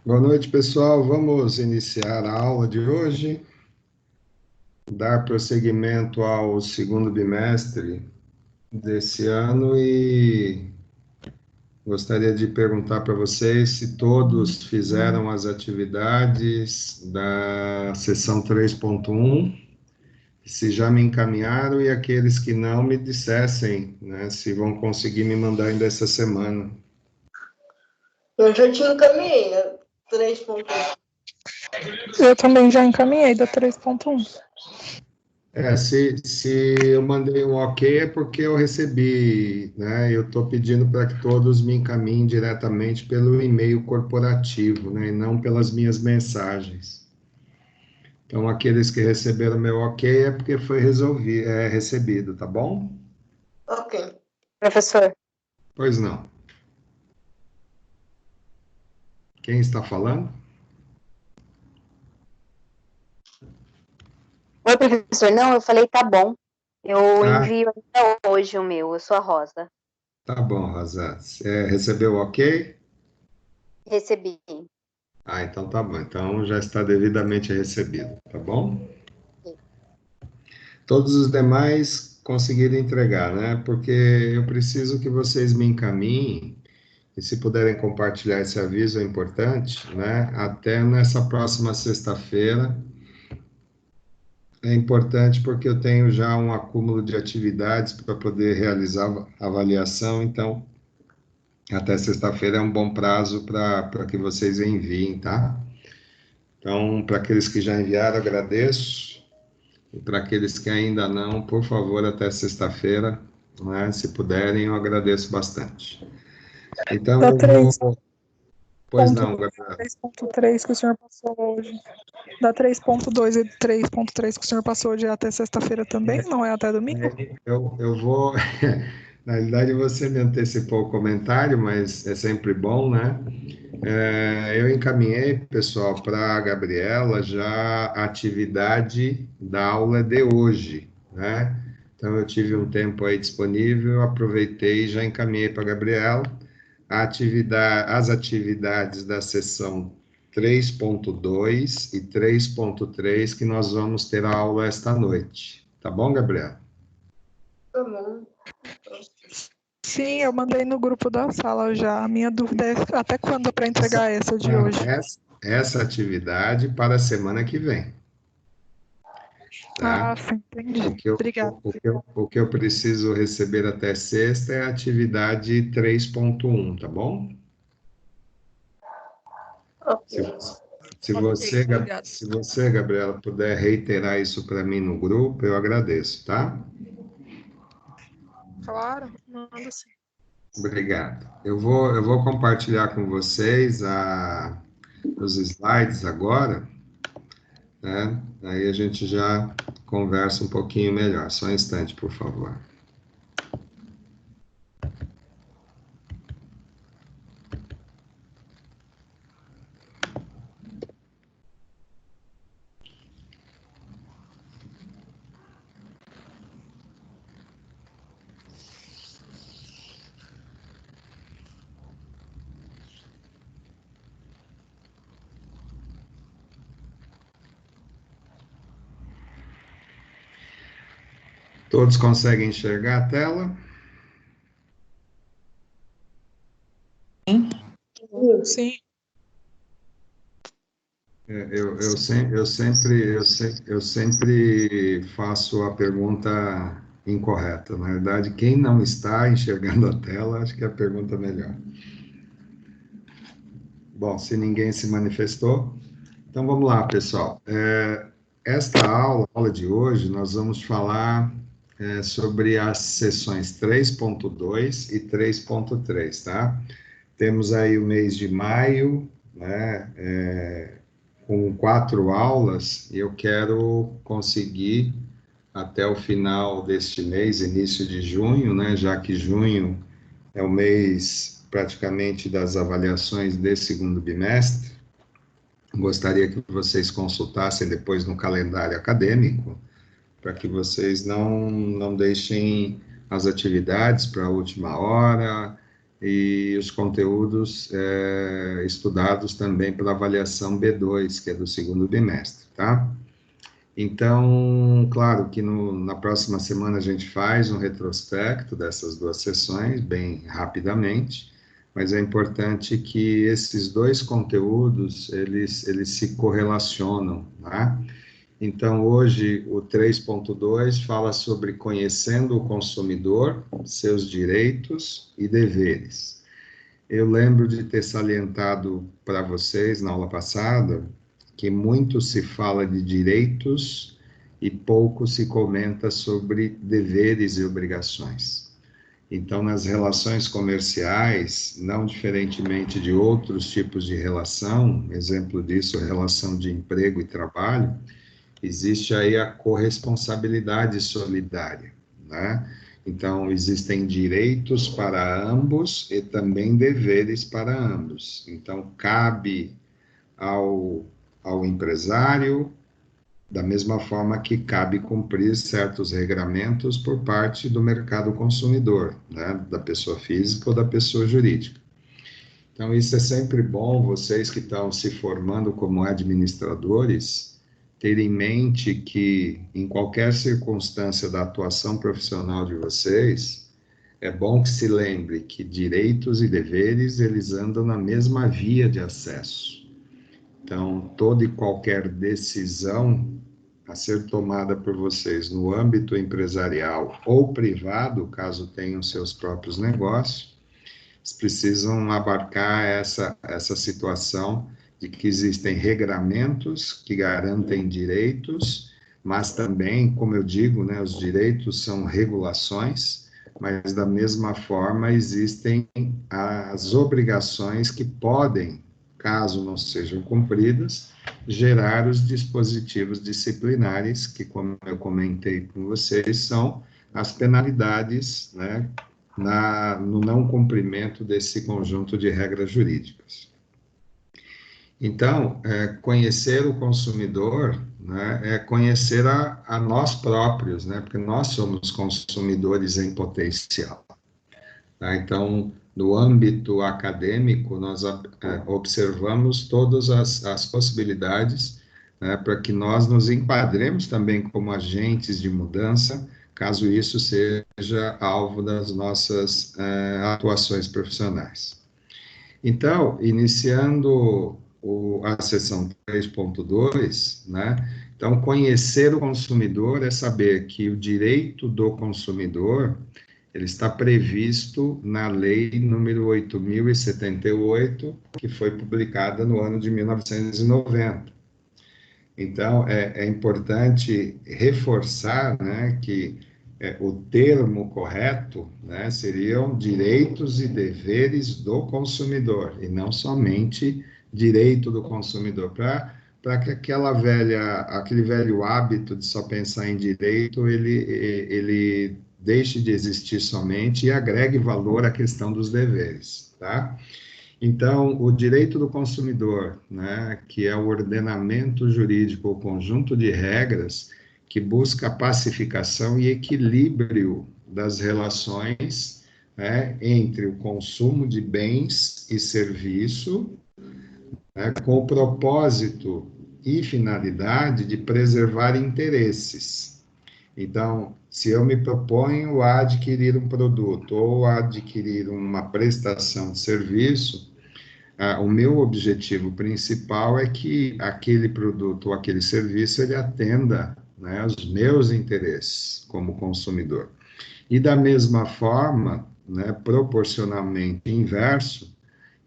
Boa noite, pessoal. Vamos iniciar a aula de hoje, dar prosseguimento ao segundo bimestre desse ano e gostaria de perguntar para vocês se todos fizeram as atividades da sessão 3.1, se já me encaminharam e aqueles que não me dissessem, né, se vão conseguir me mandar ainda essa semana. Eu já te encaminhei, né? 3.1. Eu também já encaminhei da 3.1. Se eu mandei um ok é porque eu recebi, né? Eu estou pedindo para que todos me encaminhem diretamente pelo e-mail corporativo, né? E não pelas minhas mensagens. Então, aqueles que receberam meu ok é porque foi recebido, tá bom? Ok. Professor, Pois não. Quem está falando? oi, professor. Não, eu falei tá bom. Eu Ah, envio ainda hoje o meu. Eu sou a Rosa. tá bom, Rosa. Recebeu o ok? Recebi. Ah, então tá bom. Então já está devidamente recebido, tá bom? Todos os demais conseguiram entregar, né? Porque eu preciso que vocês me encaminhem, e se puderem compartilhar esse aviso é importante, né? Até nessa próxima sexta-feira. É importante porque eu tenho já um acúmulo de atividades para poder realizar a avaliação, então até sexta-feira é um bom prazo para que vocês enviem, tá? Então, para aqueles que já enviaram, agradeço. E para aqueles que ainda não, por favor, até sexta-feira, né? Se puderem, eu agradeço bastante. Então, Da eu vou. Pois não, 3.2 Gabriela. e 3.3 que o senhor passou hoje. Da 3.2 e 3.3 que o senhor passou hoje é até sexta-feira também? Não é até domingo? Eu vou. Na realidade, você me antecipou o comentário, mas é sempre bom, né? Eu encaminhei, pessoal, para a Gabriela já a atividade da aula de hoje, né? Então, eu tive um tempo aí disponível, aproveitei e já encaminhei para a Gabriela as atividades da sessão 3.2 e 3.3 que nós vamos ter a aula esta noite. Tá bom, Gabriela? Tá bom. Sim, eu mandei no grupo da sala já. A minha dúvida é até quando para Essa, entregar essa de não, hoje. essa atividade para a semana que vem, Ah, tá? sim, O entendi. que eu, Obrigada. o que eu preciso receber até sexta é a atividade 3.1, tá bom? Ok. Se, se Ok, você, obrigada. se você, Gabriela, puder reiterar isso para mim no grupo, eu agradeço, tá? Claro, manda sim. Obrigado. Eu vou compartilhar com vocês os slides agora, né? Aí a gente já conversa um pouquinho melhor. Só um instante, por favor. Todos conseguem enxergar a tela? Sim. Eu sempre faço a pergunta incorreta. Na verdade, quem não está enxergando a tela, acho que é a pergunta melhor. Bom, se ninguém se manifestou, então vamos lá, pessoal. Esta aula, a aula de hoje, nós vamos falar sobre as sessões 3.2 e 3.3, tá? Temos aí o mês de maio, né? Com 4 aulas, e eu quero conseguir até o final deste mês, início de junho, né, já que junho é o mês praticamente das avaliações desse segundo bimestre, gostaria que vocês consultassem depois no calendário acadêmico, para que vocês não deixem as atividades para a última hora, e os conteúdos estudados também pela avaliação B2, que é do segundo bimestre, tá? Então, claro que na próxima semana a gente faz um retrospecto dessas duas sessões, bem rapidamente, mas é importante que esses dois conteúdos, eles se correlacionam, tá? Então, hoje, o 3.2 fala sobre conhecendo o consumidor, seus direitos e deveres. Eu lembro de ter salientado para vocês, na aula passada, que muito se fala de direitos e pouco se comenta sobre deveres e obrigações. Então, nas relações comerciais, não diferentemente de outros tipos de relação, exemplo disso, a relação de emprego e trabalho, existe aí a corresponsabilidade solidária, né? Então, existem direitos para ambos e também deveres para ambos. Então, cabe ao empresário, da mesma forma que cabe cumprir certos regramentos por parte do mercado consumidor, né? Da pessoa física ou da pessoa jurídica. Então, isso é sempre bom, vocês que estão se formando como administradores, ter em mente que, em qualquer circunstância da atuação profissional de vocês, é bom que se lembre que direitos e deveres, eles andam na mesma via de acesso. Então, toda e qualquer decisão a ser tomada por vocês no âmbito empresarial ou privado, caso tenham seus próprios negócios, eles precisam abarcar essa situação de que existem regramentos que garantem direitos, mas também, como eu digo, né, os direitos são regulações, mas da mesma forma existem as obrigações que podem, caso não sejam cumpridas, gerar os dispositivos disciplinares, que, como eu comentei com vocês, são as penalidades, né, no não cumprimento desse conjunto de regras jurídicas. Então, conhecer o consumidor, né, é conhecer a nós próprios, né, porque nós somos consumidores em potencial. Tá? Então, no âmbito acadêmico, nós observamos todas as possibilidades, né, para que nós nos enquadremos também como agentes de mudança, caso isso seja alvo das nossas atuações profissionais. Então, iniciando a seção 3.2, né? Então, conhecer o consumidor é saber que o direito do consumidor, ele está previsto na Lei número 8.078, que foi publicada no ano de 1990. Então, é importante reforçar, né, que o termo correto, né, seriam direitos e deveres do consumidor, e não somente direito do consumidor, para que aquele velho hábito de só pensar em direito, ele deixe de existir somente e agregue valor à questão dos deveres, tá? Então, o direito do consumidor, né, que é o ordenamento jurídico, o conjunto de regras que busca a pacificação e equilíbrio das relações, né, entre o consumo de bens e serviço, né, com o propósito e finalidade de preservar interesses. Então, se eu me proponho a adquirir um produto ou a adquirir uma prestação de serviço, o meu objetivo principal é que aquele produto ou aquele serviço ele atenda, né, aos meus interesses como consumidor. E da mesma forma, né, proporcionalmente inverso,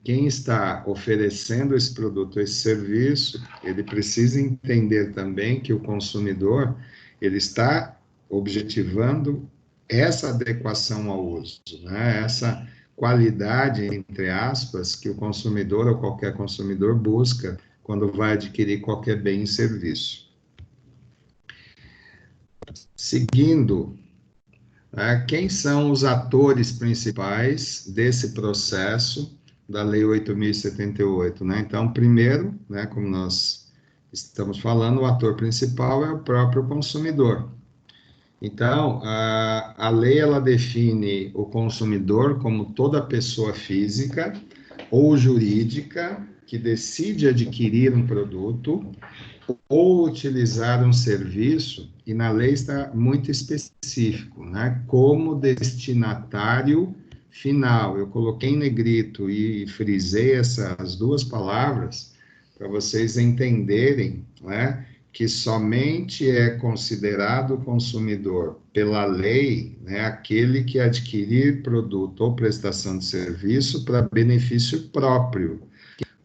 quem está oferecendo esse produto, esse serviço, ele precisa entender também que o consumidor, ele está objetivando essa adequação ao uso, né? Essa qualidade, entre aspas, que o consumidor ou qualquer consumidor busca quando vai adquirir qualquer bem e serviço. Seguindo, quem são os atores principais desse processo da Lei 8.078, né? Então, primeiro, né, como nós estamos falando, o ator principal é o próprio consumidor. Então, a lei ela define o consumidor como toda pessoa física ou jurídica que decide adquirir um produto ou utilizar um serviço, e na lei está muito específico, né? Como destinatário final. Eu coloquei em negrito e frisei essas duas palavras para vocês entenderem, né? Que somente é considerado consumidor pela lei, né, aquele que adquirir produto ou prestação de serviço para benefício próprio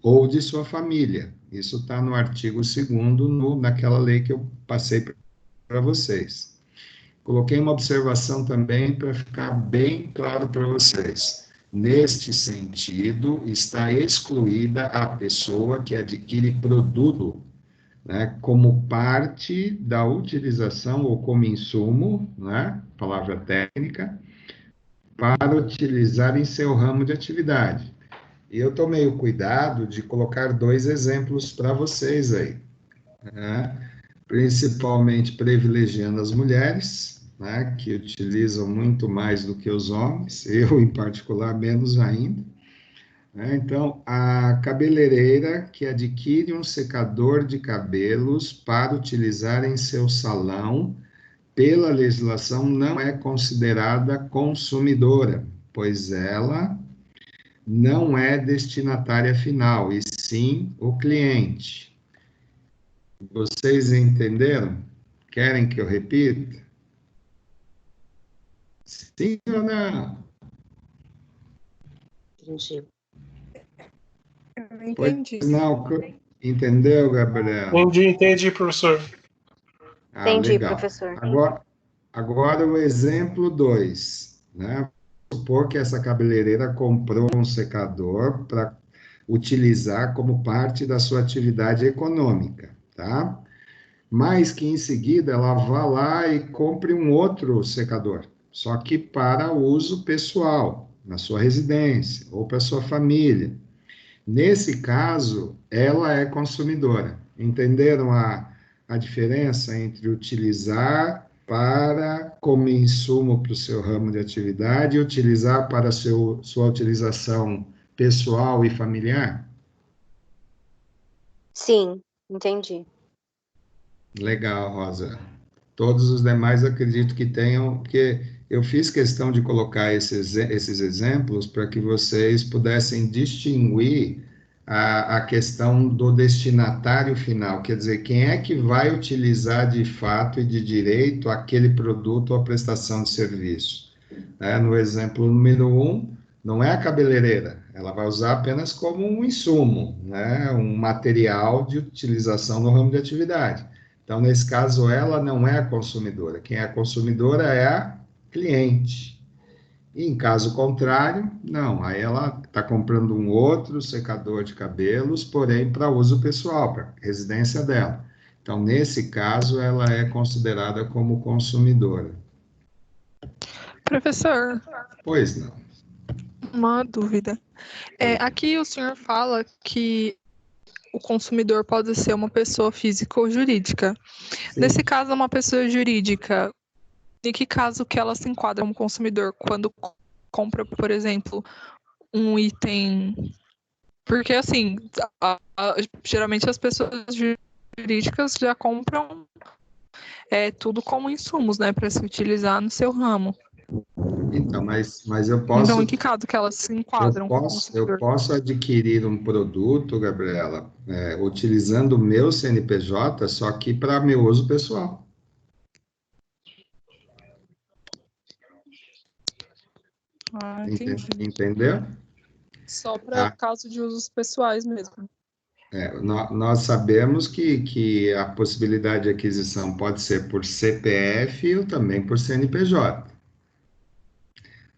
ou de sua família. Isso está no artigo 2º, naquela lei que eu passei para vocês. Coloquei uma observação também para ficar bem claro para vocês. Neste sentido, está excluída a pessoa que adquire produto, né, como parte da utilização ou como insumo, né, palavra técnica, para utilizar em seu ramo de atividade. E eu tomei o cuidado de colocar dois exemplos para vocês aí, né, principalmente privilegiando as mulheres, né, que utilizam muito mais do que os homens, eu em particular menos ainda. Então, a cabeleireira que adquire um secador de cabelos para utilizar em seu salão, pela legislação, não é considerada consumidora, pois ela não é destinatária final, e sim o cliente. Vocês entenderam? Querem que eu repita? Sim ou não? Entendi. Eu Pois entendi. não, entendeu, Gabriela? Entendi, professor. Ah, Entendi, legal. professor. Agora o exemplo 2, né? Vamos supor que essa cabeleireira comprou um secador para utilizar como parte da sua atividade econômica, tá? Mas que em seguida ela vá lá e compre um outro secador, só que para uso pessoal, na sua residência ou para sua família. Nesse caso, ela é consumidora. Entenderam a diferença entre utilizar para como insumo para o seu ramo de atividade e utilizar para sua utilização pessoal e familiar? Sim, entendi. Legal, Rosa. Todos os demais acredito que tenham, porque eu fiz questão de colocar esses exemplos para que vocês pudessem distinguir a questão do destinatário final, quer dizer, quem é que vai utilizar de fato e de direito aquele produto ou prestação de serviço. No exemplo número 1, não é a cabeleireira, ela vai usar apenas como um insumo, né, um material de utilização no ramo de atividade. Então, nesse caso, ela não é a consumidora. Quem é a consumidora é a cliente. E, em caso contrário, não. Aí ela está comprando um outro secador de cabelos, porém para uso pessoal, para residência dela. Então, nesse caso, ela é considerada como consumidora. Professor, Pois não. uma dúvida. Aqui o senhor fala que o consumidor pode ser uma pessoa física ou jurídica. Sim. Nesse caso, uma pessoa jurídica, em que caso que ela se enquadra como consumidor? Quando compra, por exemplo, um item... Porque, assim, geralmente as pessoas jurídicas já compram tudo como insumos, né, para se utilizar no seu ramo. Então, mas eu posso... Então, em que caso que elas se enquadram como consumidor? Eu posso adquirir um produto, Gabriela, utilizando o meu CNPJ, só que para meu uso pessoal. Entendi. Entendeu? Só para Ah, caso de usos pessoais mesmo. nós sabemos que a possibilidade de aquisição pode ser por CPF ou também por CNPJ.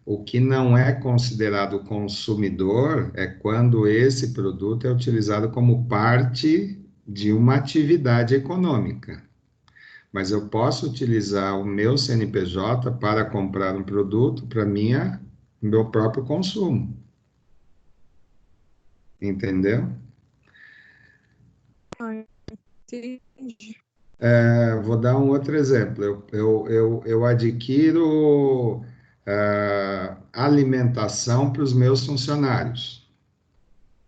O que não é considerado consumidor é quando esse produto é utilizado como parte de uma atividade econômica. Mas eu posso utilizar o meu CNPJ para comprar um produto para meu próprio consumo. Entendeu? Entendi. Vou dar um outro exemplo. Eu adquiro alimentação para os meus funcionários.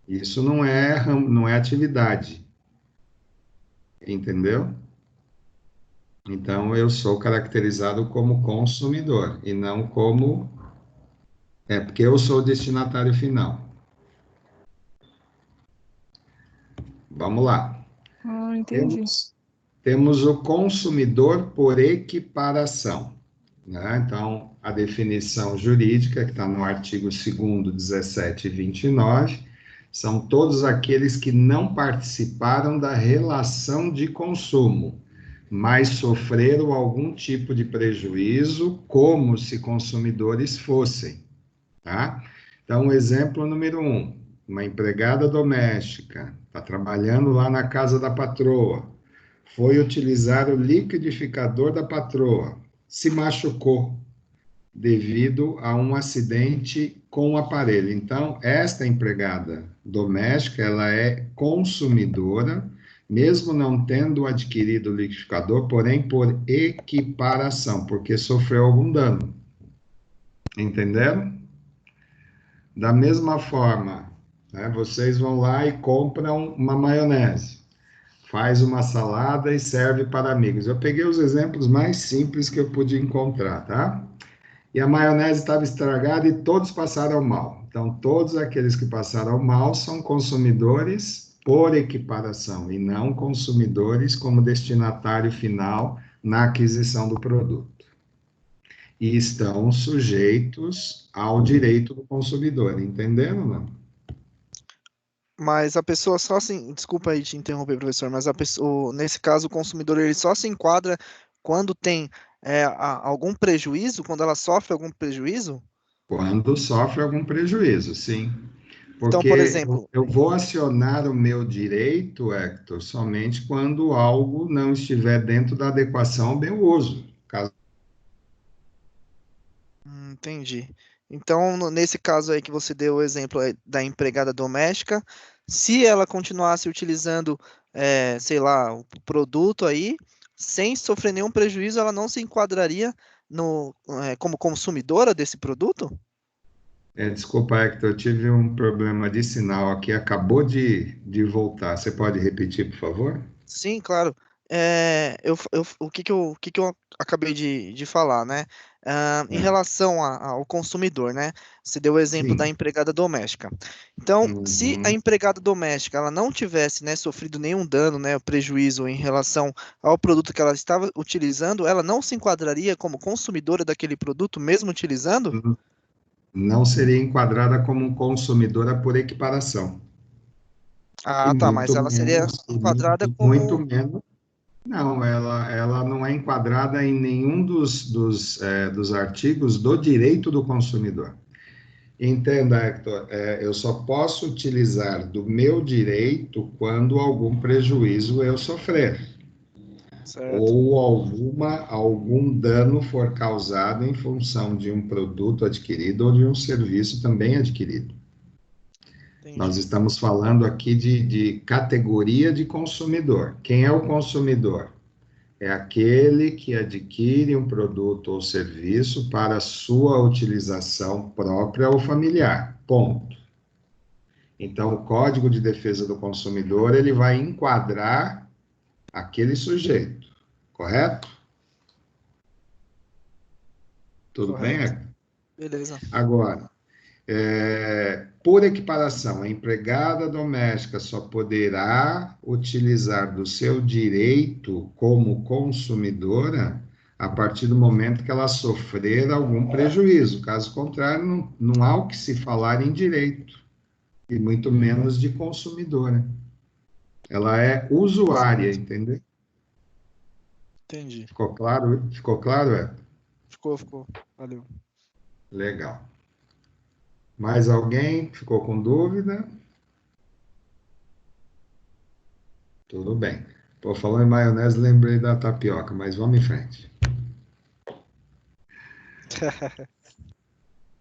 Isso não é atividade, entendeu? Então, eu sou caracterizado como consumidor e não como. Porque eu sou o destinatário final. Vamos lá. Ah, entendi. Temos o consumidor por equiparação, né? Então, a definição jurídica, que está no artigo 2º, 17 e 29, são todos aqueles que não participaram da relação de consumo, mas sofreram algum tipo de prejuízo, como se consumidores fossem, tá? Então, o exemplo número 1, uma empregada doméstica, está trabalhando lá na casa da patroa, foi utilizar o liquidificador da patroa, se machucou devido a um acidente com o aparelho. Então, esta empregada doméstica, ela é consumidora, mesmo não tendo adquirido o liquidificador, porém por equiparação, porque sofreu algum dano. Entenderam? Da mesma forma, né, vocês vão lá e compram uma maionese, faz uma salada e serve para amigos. Eu peguei os exemplos mais simples que eu pude encontrar, tá? E a maionese estava estragada e todos passaram mal. Então, todos aqueles que passaram mal são consumidores por equiparação e não consumidores como destinatário final na aquisição do produto. E estão sujeitos ao direito do consumidor, entenderam, não? Mas a pessoa só se... Desculpa aí te interromper, professor, mas a pessoa, nesse caso, o consumidor ele só se enquadra quando tem algum prejuízo, quando ela sofre algum prejuízo? Quando sofre algum prejuízo, sim. Então, por Porque exemplo, eu vou acionar o meu direito, Hector, somente quando algo não estiver dentro da adequação ao bem uso. Caso entendi. Então, nesse caso aí que você deu o exemplo da empregada doméstica, se ela continuasse utilizando, sei lá, o produto aí, sem sofrer nenhum prejuízo, ela não se enquadraria como consumidora desse produto? desculpa, Hector, eu tive um problema de sinal aqui, acabou de voltar. Você pode repetir, por favor? Sim, claro. O que que eu acabei de falar, né? Em É, relação ao consumidor, né? Você deu o exemplo da sim. empregada doméstica. Então, se a Uhum. empregada doméstica ela não tivesse, né, sofrido nenhum dano, né, prejuízo em relação ao produto que ela estava utilizando, ela não se enquadraria como consumidora daquele produto, mesmo utilizando? Não seria enquadrada como consumidora por equiparação. E Ah, tá, mas muito ela seria menos, enquadrada muito como. menos. Não, ela não é enquadrada em nenhum dos artigos do direito do consumidor. Entenda, Hector, eu só posso utilizar do meu direito quando algum prejuízo eu sofrer, Certo, ou algum dano for causado em função de um produto adquirido ou de um serviço também adquirido. Nós entendi. estamos falando aqui de categoria de consumidor. Quem é o consumidor? É aquele que adquire um produto ou serviço para sua utilização própria ou familiar. Ponto. Então, o Código de Defesa do Consumidor, ele vai enquadrar aquele sujeito, correto? Tudo bem, Correto. Hector? Beleza. Agora, por equiparação, a empregada doméstica só poderá utilizar do seu direito como consumidora a partir do momento que ela sofrer algum prejuízo. Caso contrário, não há o que se falar em direito, e muito menos de consumidora. Ela é usuária, Certo. entendeu? Entendi. Ficou claro? Ficou claro, Ficou. Valeu. Legal. Mais alguém ficou com dúvida? Tudo bem. Pô, falando em maionese, lembrei da tapioca, mas vamos em frente.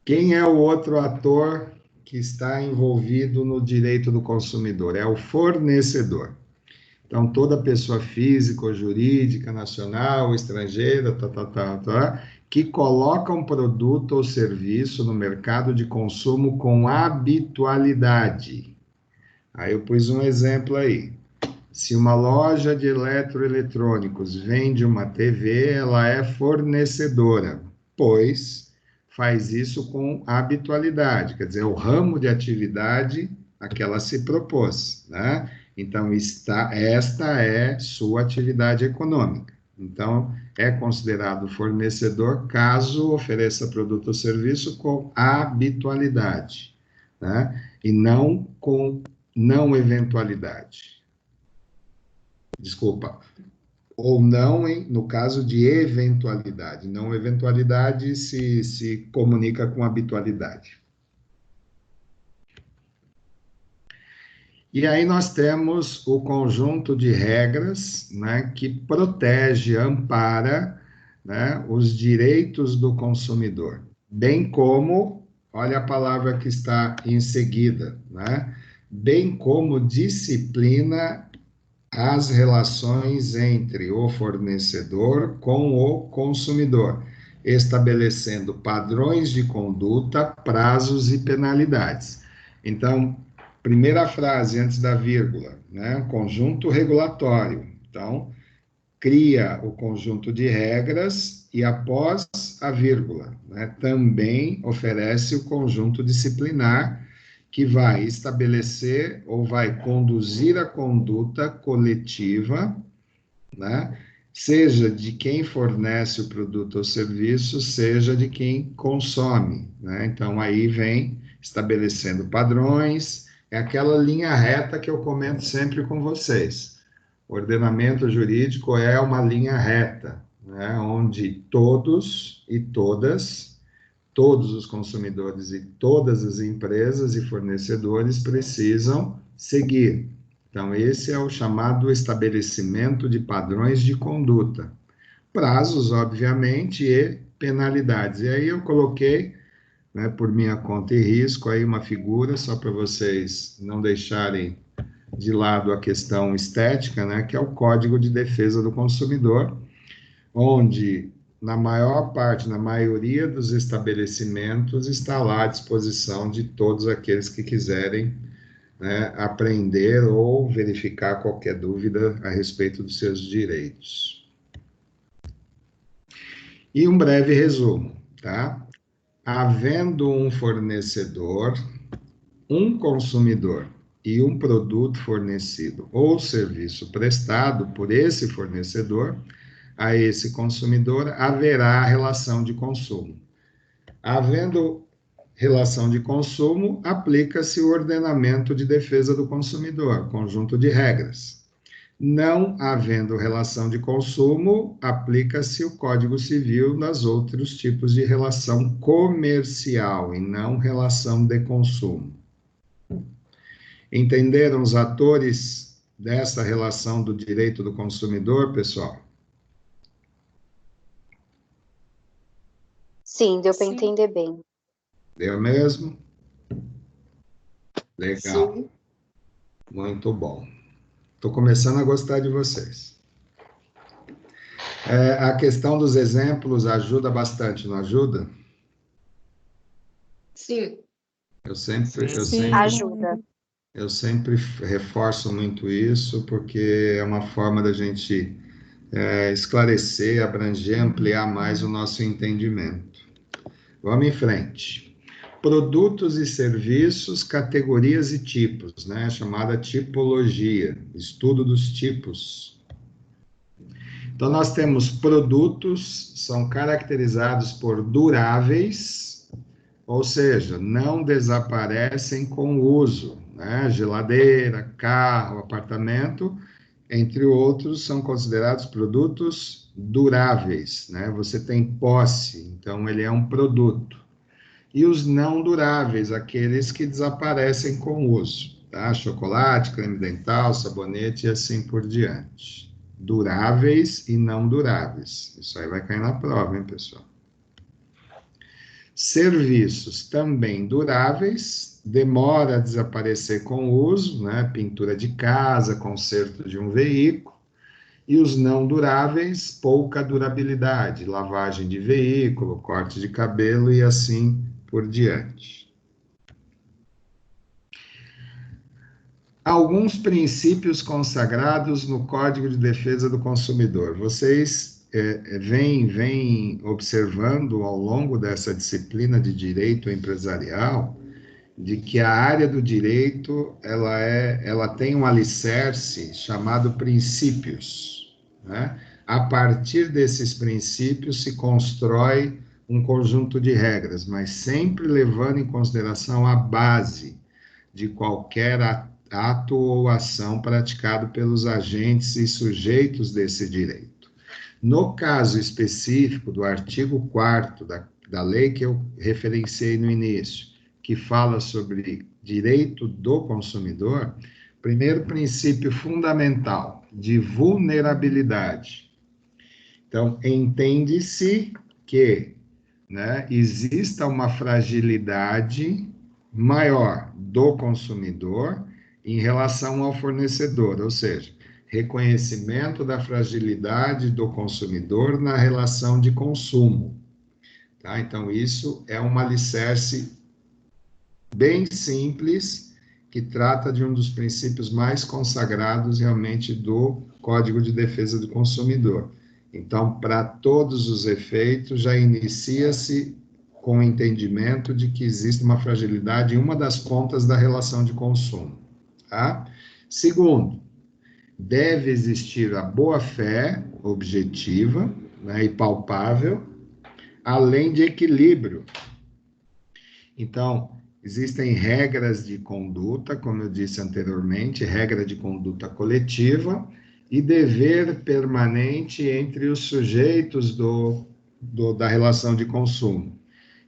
Quem é o outro ator que está envolvido no direito do consumidor? É o fornecedor. Então, toda pessoa física ou jurídica, nacional ou estrangeira, que coloca um produto ou serviço no mercado de consumo com habitualidade. Aí eu pus um exemplo aí. Se uma loja de eletroeletrônicos vende uma TV, ela é fornecedora, pois faz isso com habitualidade, quer dizer, o ramo de atividade a que ela se propôs, né? Então, esta é sua atividade econômica. Então, é considerado fornecedor caso ofereça produto ou serviço com habitualidade, né? E não com não eventualidade. Desculpa, ou não, no caso de eventualidade. Não eventualidade se comunica com habitualidade. E aí nós temos o conjunto de regras, né, que protege, ampara, né, os direitos do consumidor, bem como, olha a palavra que está em seguida, né, bem como disciplina as relações entre o fornecedor com o consumidor, estabelecendo padrões de conduta, prazos e penalidades. Então, primeira frase antes da vírgula, né? Conjunto regulatório. Então, cria o conjunto de regras e após a vírgula, né? Também oferece o conjunto disciplinar que vai estabelecer ou vai conduzir a conduta coletiva, né? Seja de quem fornece o produto ou serviço, seja de quem consome, né? Então, aí vem estabelecendo padrões, é aquela linha reta que eu comento sempre com vocês. O ordenamento jurídico é uma linha reta, né? Onde todos e todas, todos os consumidores e todas as empresas e fornecedores precisam seguir. Então, esse é o chamado estabelecimento de padrões de conduta. Prazos, obviamente, e penalidades. E aí eu coloquei, né, por minha conta e risco, aí uma figura, só para vocês não deixarem de lado a questão estética, né, que é o Código de Defesa do Consumidor, onde na maior parte, na maioria dos estabelecimentos, está lá à disposição de todos aqueles que quiserem, né, aprender ou verificar qualquer dúvida a respeito dos seus direitos. E um breve resumo, tá? Havendo um fornecedor, um consumidor e um produto fornecido ou serviço prestado por esse fornecedor, a esse consumidor haverá relação de consumo. Havendo relação de consumo, aplica-se o ordenamento de defesa do consumidor, conjunto de regras. Não havendo relação de consumo, aplica-se o Código Civil nos outros tipos de relação comercial e não relação de consumo. Entenderam os atores dessa relação do direito do consumidor, pessoal? Sim, deu para Sim. entender bem. Deu mesmo? Legal, Sim. muito bom. Estou começando a gostar de vocês. A questão dos exemplos ajuda bastante, não ajuda? Sim. Eu sempre Sim. Ajuda. reforço muito isso, porque é uma forma da gente esclarecer, abranger, ampliar mais o nosso entendimento. Vamos em frente. Produtos e serviços, categorias e tipos, né? Chamada tipologia, estudo dos tipos. Então, nós temos produtos, são caracterizados por duráveis, ou seja, não desaparecem com o uso, né? Geladeira, carro, apartamento, entre outros, são considerados produtos duráveis, né? Você tem posse, então ele é um produto. E os não duráveis, aqueles que desaparecem com o uso, tá? Chocolate, creme dental, sabonete e assim por diante. Duráveis e não duráveis. Isso aí vai cair na prova, hein, pessoal? Serviços também duráveis, demora a desaparecer com o uso, né? Pintura de casa, conserto de um veículo. E os não duráveis, pouca durabilidade, lavagem de veículo, corte de cabelo e assim por diante. Alguns princípios consagrados no Código de Defesa do Consumidor. Vocês vêm observando ao longo dessa disciplina de direito empresarial de que a área do direito ela tem um alicerce chamado princípios, né? A partir desses princípios se constrói um conjunto de regras, mas sempre levando em consideração a base de qualquer ato ou ação praticado pelos agentes e sujeitos desse direito. No caso específico do artigo 4º da lei que eu referenciei no início, que fala sobre direito do consumidor, primeiro princípio fundamental de vulnerabilidade. Então, entende-se que, né, exista uma fragilidade maior do consumidor em relação ao fornecedor, ou seja, reconhecimento da fragilidade do consumidor na relação de consumo. Tá? Então, isso é um alicerce bem simples, que trata de um dos princípios mais consagrados realmente do Código de Defesa do Consumidor. Então, para todos os efeitos, já inicia-se com o entendimento de que existe uma fragilidade em uma das pontas da relação de consumo. Tá? Segundo, deve existir a boa-fé objetiva, né, e palpável, além de equilíbrio. Então, existem regras de conduta, como eu disse anteriormente, regra de conduta coletiva e dever permanente entre os sujeitos da relação de consumo.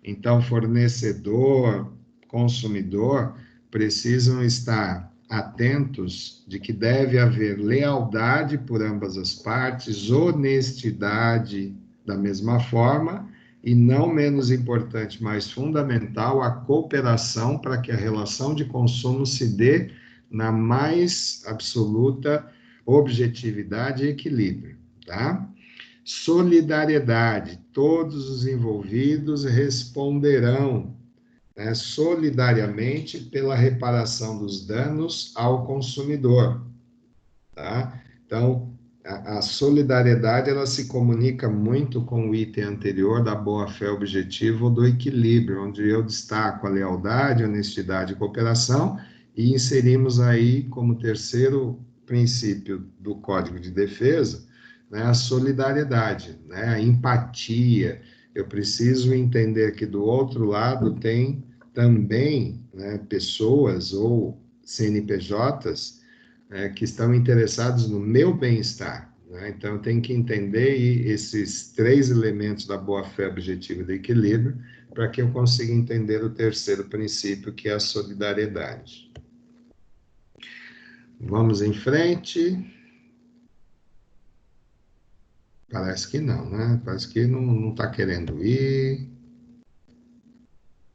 Então, fornecedor, consumidor, precisam estar atentos de que deve haver lealdade por ambas as partes, honestidade da mesma forma, e não menos importante, mas fundamental, a cooperação para que a relação de consumo se dê na mais absoluta objetividade e equilíbrio, tá? Solidariedade, todos os envolvidos responderão, né, solidariamente pela reparação dos danos ao consumidor, tá? Então, a solidariedade, ela se comunica muito com o item anterior da boa-fé objetiva ou do equilíbrio, onde eu destaco a lealdade, honestidade e cooperação, e inserimos aí como terceiro princípio do Código de Defesa, né, a solidariedade, né, a empatia. Eu preciso entender que do outro lado tem também, né, pessoas ou CNPJs, que estão interessados no meu bem-estar, né? Então, eu tenho que entender esses três elementos da boa-fé objetiva e do equilíbrio para que eu consiga entender o terceiro princípio, que é a solidariedade. Vamos em frente. Parece que não, né? Parece que não está querendo ir.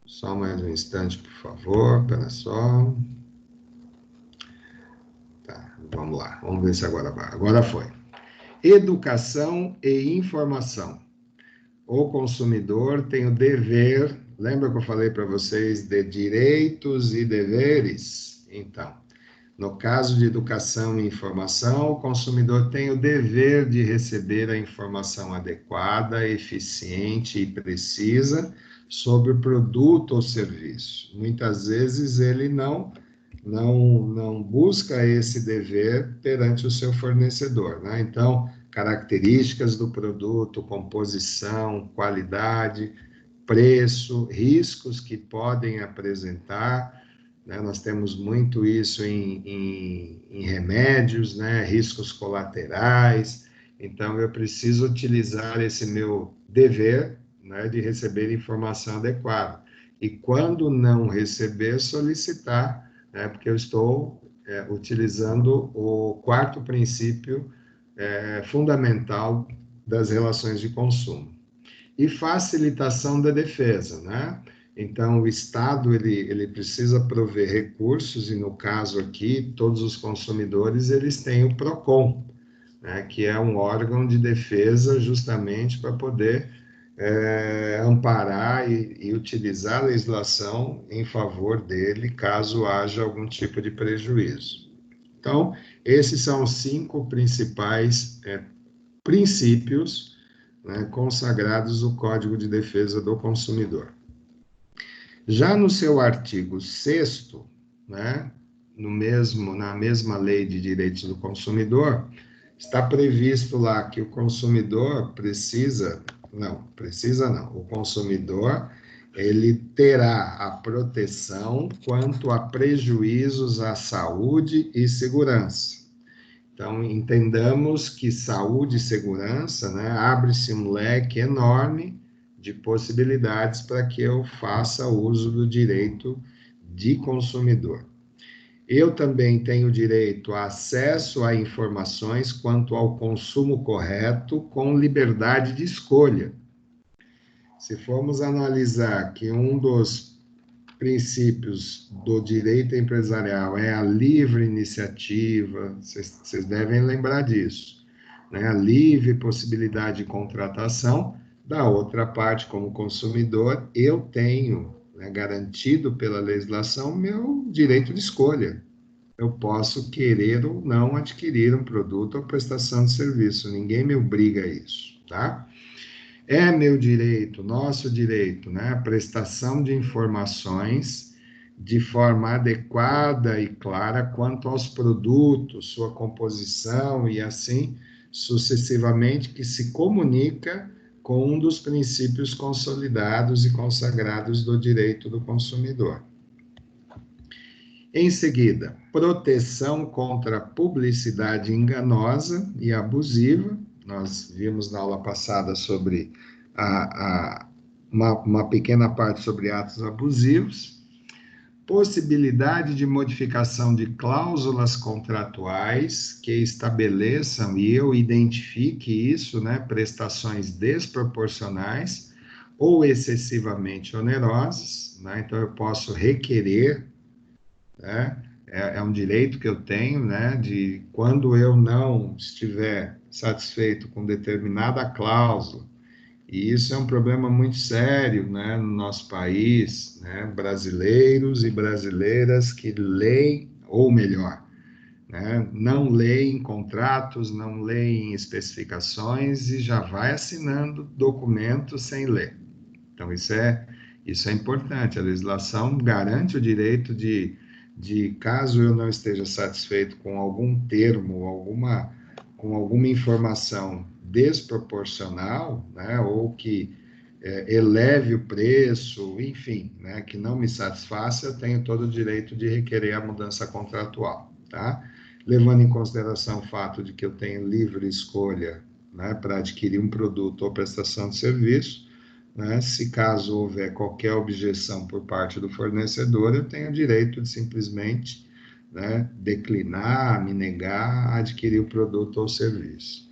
Só mais um instante, por favor. Espera só. Vamos lá, vamos ver se agora vai. Agora foi. Educação e informação. O consumidor tem o dever, lembra que eu falei para vocês de direitos e deveres? Então, no caso de educação e informação, o consumidor tem o dever de receber a informação adequada, eficiente e precisa sobre o produto ou serviço. Muitas vezes ele não busca esse dever perante o seu fornecedor, né? Então, características do produto, composição, qualidade, preço, riscos que podem apresentar, né? Nós temos muito isso em remédios, né? Riscos colaterais. Então, eu preciso utilizar esse meu dever, né, de receber informação adequada. E quando não receber, solicitar, porque eu estou utilizando o quarto princípio fundamental das relações de consumo. e facilitação da defesa, né? Então, o Estado, ele precisa prover recursos, e no caso aqui, todos os consumidores, eles têm o PROCON, né, que é um órgão de defesa justamente para poder amparar e utilizar a legislação em favor dele, caso haja algum tipo de prejuízo. Então, esses são os 5 principais princípios, né, consagrados no Código de Defesa do Consumidor. Já no seu artigo 6º, né, na mesma Lei de Direitos do Consumidor, está previsto lá que o consumidor o consumidor, ele terá a proteção quanto a prejuízos à saúde e segurança. Então, entendamos que saúde e segurança, né, abre-se um leque enorme de possibilidades para que eu faça uso do direito de consumidor. Eu também tenho direito a acesso a informações quanto ao consumo correto com liberdade de escolha. Se formos analisar que um dos princípios do direito empresarial é a livre iniciativa, vocês devem lembrar disso, né? A livre possibilidade de contratação. Da outra parte, como consumidor, eu tenho, né, garantido pela legislação meu direito de escolha. Eu posso querer ou não adquirir um produto ou prestação de serviço, ninguém me obriga a isso, tá? É meu direito, nosso direito, né, a prestação de informações de forma adequada e clara quanto aos produtos, sua composição e assim sucessivamente, que se comunica com um dos princípios consolidados e consagrados do direito do consumidor. Em seguida, proteção contra publicidade enganosa e abusiva. Nós vimos na aula passada sobre uma pequena parte sobre atos abusivos. Possibilidade de modificação de cláusulas contratuais que estabeleçam e eu identifique isso, né, prestações desproporcionais ou excessivamente onerosas, né, então eu posso requerer, né, é um direito que eu tenho, né, de quando eu não estiver satisfeito com determinada cláusula, e isso é um problema muito sério, né, no nosso país, né, brasileiros e brasileiras que leem, ou melhor, né, não leem contratos, não leem especificações e já vai assinando documentos sem ler. Então, isso é importante. A legislação garante o direito de caso eu não esteja satisfeito com algum termo, com alguma informação desproporcional, né, ou que eleve o preço, enfim, né, que não me satisfaça, eu tenho todo o direito de requerer a mudança contratual, tá? Levando em consideração o fato de que eu tenho livre escolha, né, para adquirir um produto ou prestação de serviço, né, se caso houver qualquer objeção por parte do fornecedor, eu tenho o direito de simplesmente, né, declinar, me negar a adquirir o produto ou serviço.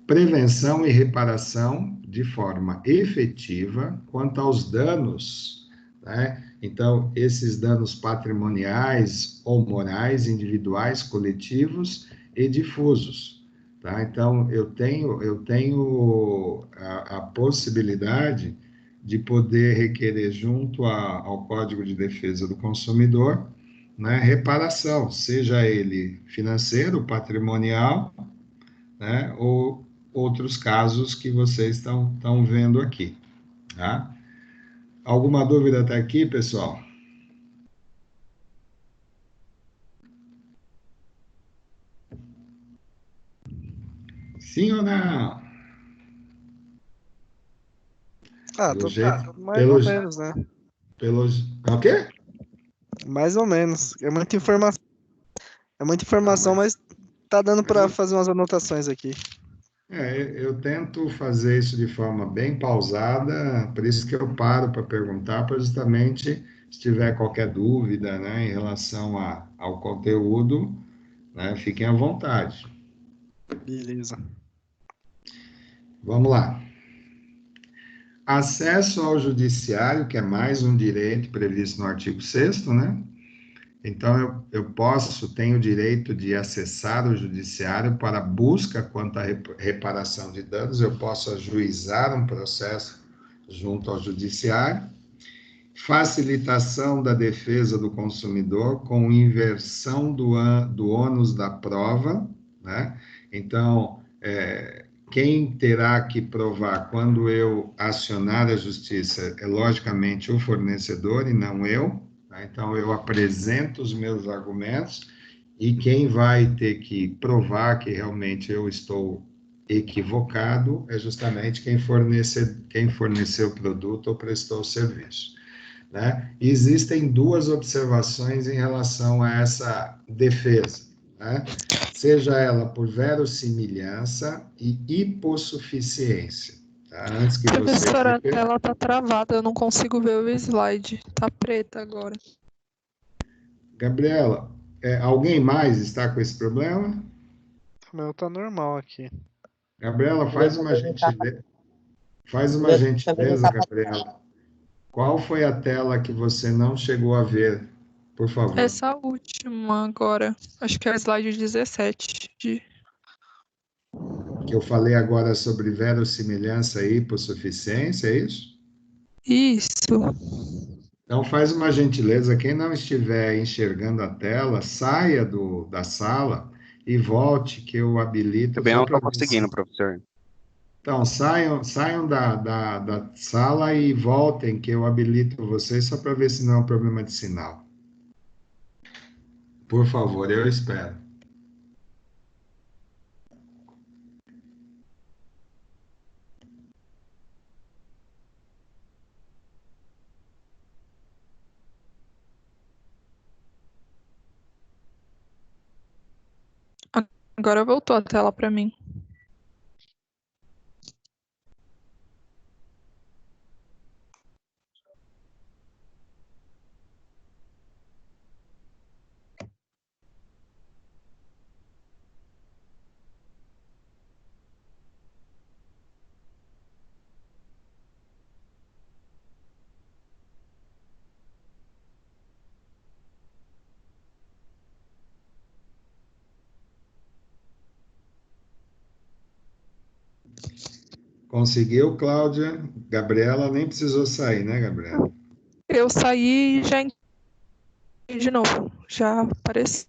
Prevenção e reparação de forma efetiva quanto aos danos, né? Então, esses danos patrimoniais ou morais, individuais, coletivos e difusos, tá? Então, eu tenho a possibilidade de poder requerer junto ao Código de Defesa do Consumidor, né, reparação, seja ele financeiro, patrimonial, né, ou outros casos que vocês estão vendo aqui, tá? Alguma dúvida até aqui, pessoal? Sim ou não? Pelo jeito, mais ou menos, né? É o quê? Mais ou menos. É muita informação, mas tá dando para fazer umas anotações aqui. Eu tento fazer isso de forma bem pausada, por isso que eu paro para perguntar, para justamente, se tiver qualquer dúvida, né, em relação ao conteúdo, né, fiquem à vontade. Beleza. Vamos lá. acesso ao judiciário, que é mais um direito previsto no artigo 6º, né? Então, eu tenho o direito de acessar o judiciário para busca quanto à reparação de danos, eu posso ajuizar um processo junto ao judiciário, facilitação da defesa do consumidor com inversão do ônus da prova, né? Então, quem terá que provar quando eu acionar a justiça é, logicamente, o fornecedor e não eu, tá? Então, eu apresento os meus argumentos e quem vai ter que provar que realmente eu estou equivocado é justamente quem forneceu o produto ou prestou o serviço, né? Existem duas observações em relação a essa defesa, né? Seja ela por verossimilhança e hipossuficiência. Tá? Antes que Professora, a você... tela tá travada, eu não consigo ver o slide. Tá preta agora. Gabriela, alguém mais está com esse problema? O meu tá normal aqui. Gabriela, faz uma gentileza. Faz uma Meu também não gentileza, tá Gabriela. Qual foi a tela que você não chegou a ver? Por favor. Essa última agora, acho que é o slide 17. Que eu falei agora sobre verossimilhança e hipossuficiência, é isso? Isso. Então, faz uma gentileza, quem não estiver enxergando a tela, saia da sala e volte, que eu habilito. Também Só não estou para conseguindo, professor. Então, saiam da sala e voltem, que eu habilito vocês, só para ver se não é um problema de sinal. Por favor, eu espero. Agora voltou a tela para mim. Conseguiu, Cláudia? Gabriela nem precisou sair, né, Gabriela? Eu saí e já entrei de novo. Já apareceu.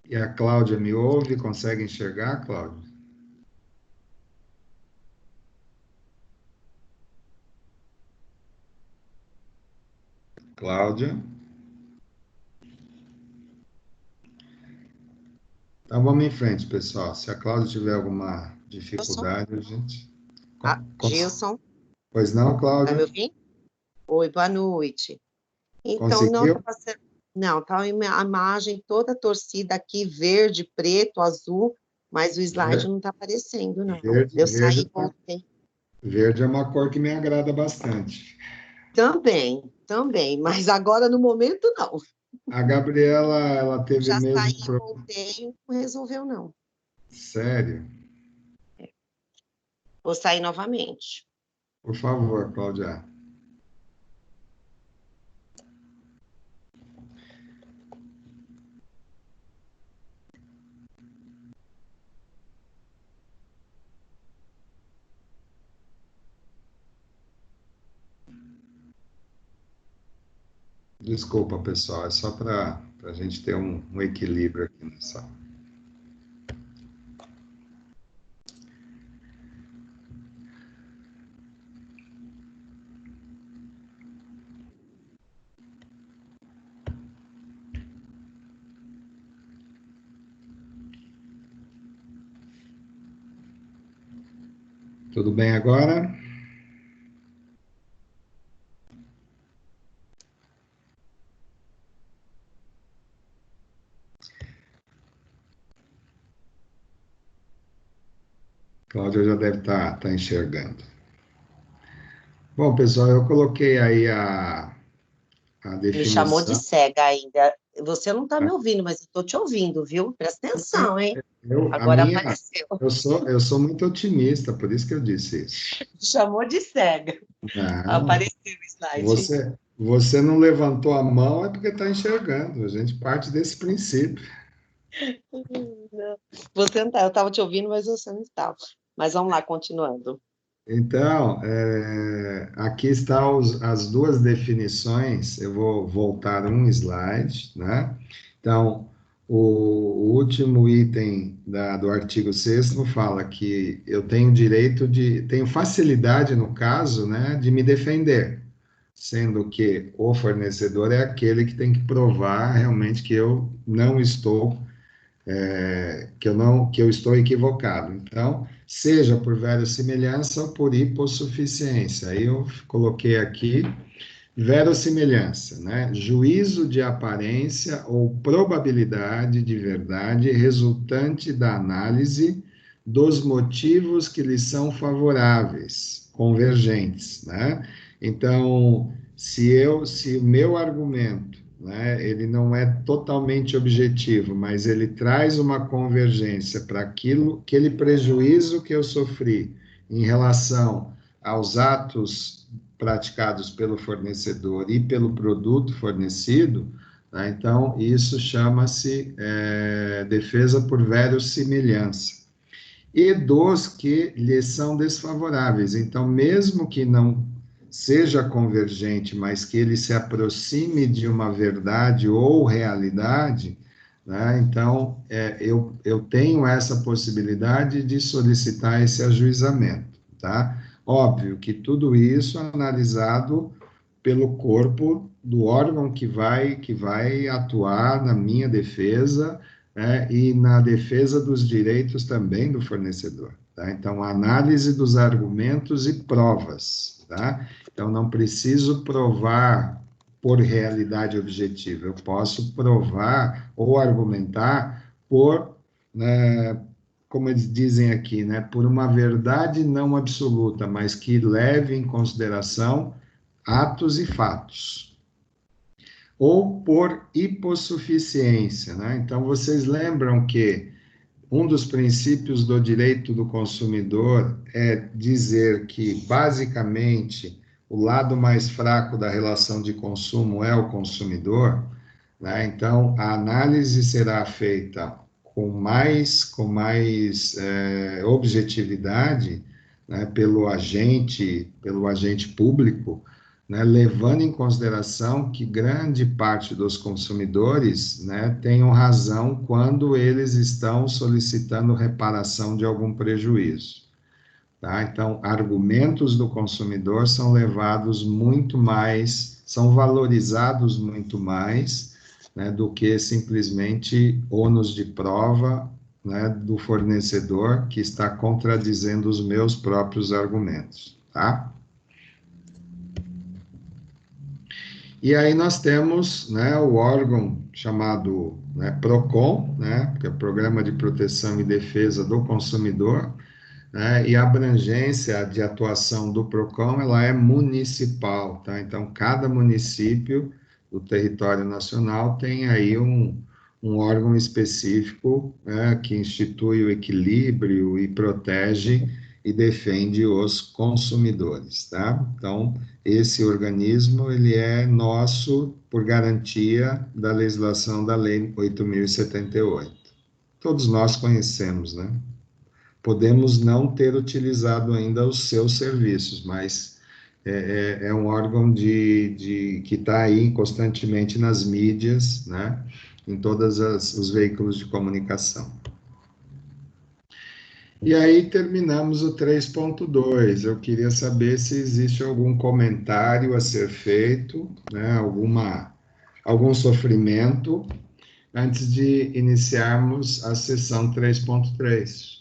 E a Cláudia me ouve? Consegue enxergar, Cláudia? Cláudia? Então vamos em frente, pessoal. Se a Cláudia tiver alguma dificuldade, a gente... Gilson, Pois não, tá me Cláudia? ouvindo? Oi, boa noite. Então, Conseguiu? não, tá a imagem toda torcida aqui, verde, preto, azul, mas o slide não tá aparecendo, não. Eu saí e voltei. Verde é uma cor que me agrada bastante. Também, mas agora no momento não. A Gabriela, ela teve Já mesmo saí e voltei, não resolveu não. Sério? Vou sair novamente. Por favor, Cláudia. Desculpa, pessoal, é só para a gente ter um equilíbrio aqui nessa. Tudo bem agora? Cláudia já deve estar enxergando. Bom, pessoal, eu coloquei aí a Me chamou de definição. cega ainda. Você não está me ouvindo, mas eu estou te ouvindo, viu? Presta atenção, hein? A Agora minha, apareceu. eu sou muito otimista, por isso que eu disse isso. Chamou de cega. Não, Apareceu o slide. você não levantou a mão é porque está enxergando. A gente parte desse princípio. Você não tá, eu estava te ouvindo, mas você não estava. Mas vamos lá, continuando. Então, aqui estão as duas definições. Eu vou voltar um slide, né? Então, o último item do artigo 6º fala que eu tenho facilidade, no caso, né, de me defender, sendo que o fornecedor é aquele que tem que provar realmente que eu não estou que eu estou equivocado. Então, seja por verossimilhança ou por hipossuficiência. Aí eu coloquei aqui verossimilhança, né? Juízo de aparência ou probabilidade de verdade resultante da análise dos motivos que lhe são favoráveis, convergentes, né? Então, se o meu argumento, né, ele não é totalmente objetivo, mas ele traz uma convergência para aquele prejuízo que eu sofri em relação aos atos praticados pelo fornecedor e pelo produto fornecido, tá? Então, isso chama-se defesa por verossimilhança. E dos que lhes são desfavoráveis. Então, mesmo que não seja convergente, mas que ele se aproxime de uma verdade ou realidade, né? Então, eu tenho essa possibilidade de solicitar esse ajuizamento, tá? Óbvio que tudo isso é analisado pelo corpo do órgão que vai atuar na minha defesa, né, e na defesa dos direitos também do fornecedor, tá? Então, análise dos argumentos e provas, tá? Então, não preciso provar por realidade objetiva, eu posso provar ou argumentar por, né, como eles dizem aqui, né, por uma verdade não absoluta, mas que leve em consideração atos e fatos. Ou por hipossuficiência, né? Então, vocês lembram que um dos princípios do direito do consumidor é dizer que, basicamente, o lado mais fraco da relação de consumo é o consumidor, né? Então, a análise será feita com mais objetividade, né, pelo agente público, né, levando em consideração que grande parte dos consumidores, né, tenham razão quando eles estão solicitando reparação de algum prejuízo, tá? Então, argumentos do consumidor são levados muito mais, são valorizados muito mais, né, do que simplesmente ônus de prova, né, do fornecedor que está contradizendo os meus próprios argumentos, tá? E aí nós temos, né, o órgão chamado, né, PROCON, né, que é o Programa de Proteção e Defesa do Consumidor, né, e a abrangência de atuação do PROCON, ela é municipal, tá? Então, cada município do território nacional tem aí um órgão específico, né, que institui o equilíbrio e protege e defende os consumidores, tá? Então, esse organismo, ele é nosso por garantia da legislação da Lei 8.078. Todos nós conhecemos, né? Podemos não ter utilizado ainda os seus serviços, mas é um órgão que está aí constantemente nas mídias, né? Em todos os veículos de comunicação. E aí terminamos o 3.2. Eu queria saber se existe algum comentário a ser feito, né, algum sofrimento, antes de iniciarmos a sessão 3.3.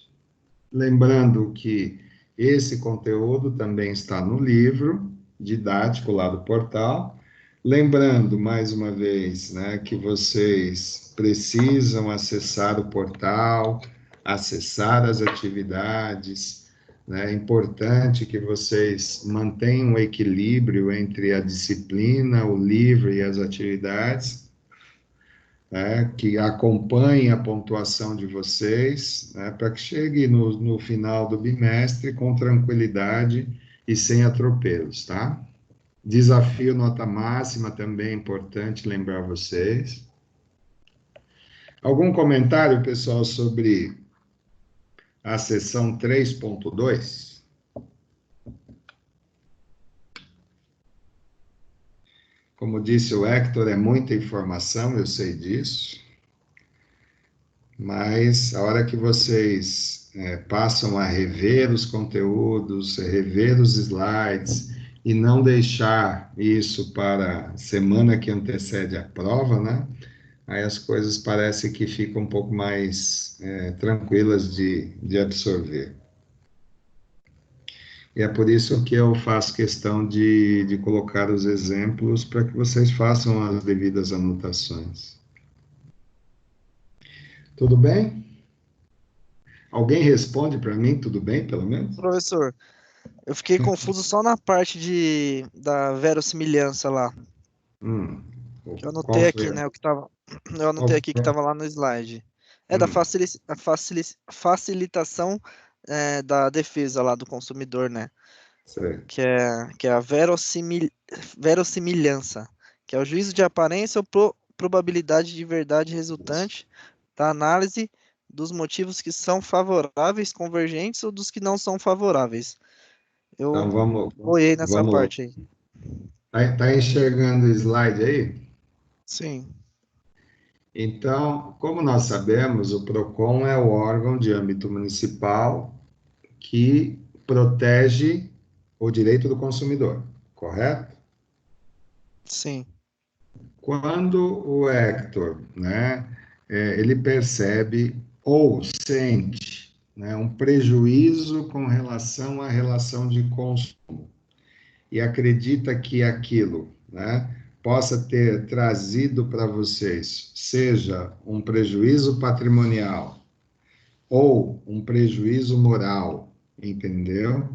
Lembrando que esse conteúdo também está no livro didático lá do portal. Lembrando, mais uma vez, né, que vocês precisam acessar o portal, acessar as atividades, né? É importante que vocês mantenham o equilíbrio entre a disciplina, o livro e as atividades, né, que acompanhe a pontuação de vocês, né, para que chegue no final do bimestre com tranquilidade e sem atropelos, tá? Desafio nota máxima também é importante lembrar vocês. Algum comentário, pessoal, sobre a seção 3.2? Como disse o Hector, é muita informação, eu sei disso, mas a hora que vocês passam a rever os conteúdos, rever os slides, e não deixar isso para a semana que antecede a prova, né? Aí as coisas parecem que ficam um pouco mais tranquilas de absorver. E é por isso que eu faço questão de colocar os exemplos para que vocês façam as devidas anotações. Tudo bem? Alguém responde para mim, tudo bem, pelo menos? Professor, eu fiquei confuso só na parte da verossimilhança lá. Que eu anotei aqui, né? Eu anotei aqui que estava lá no slide. É da facilitação da defesa lá do consumidor, né? Certo. Que é a verossimilhança, que é o juízo de aparência ou probabilidade de verdade resultante da análise dos motivos que são favoráveis, convergentes ou dos que não são favoráveis. Eu Então boiei nessa vamos parte aí. Tá enxergando o slide aí? Sim. Então, como nós sabemos, o PROCON é o órgão de âmbito municipal que protege o direito do consumidor, correto? Sim. Quando o Hector, né, ele percebe ou sente, né, um prejuízo com relação à relação de consumo e acredita que aquilo, né, possa ter trazido para vocês, seja um prejuízo patrimonial ou um prejuízo moral, entendeu?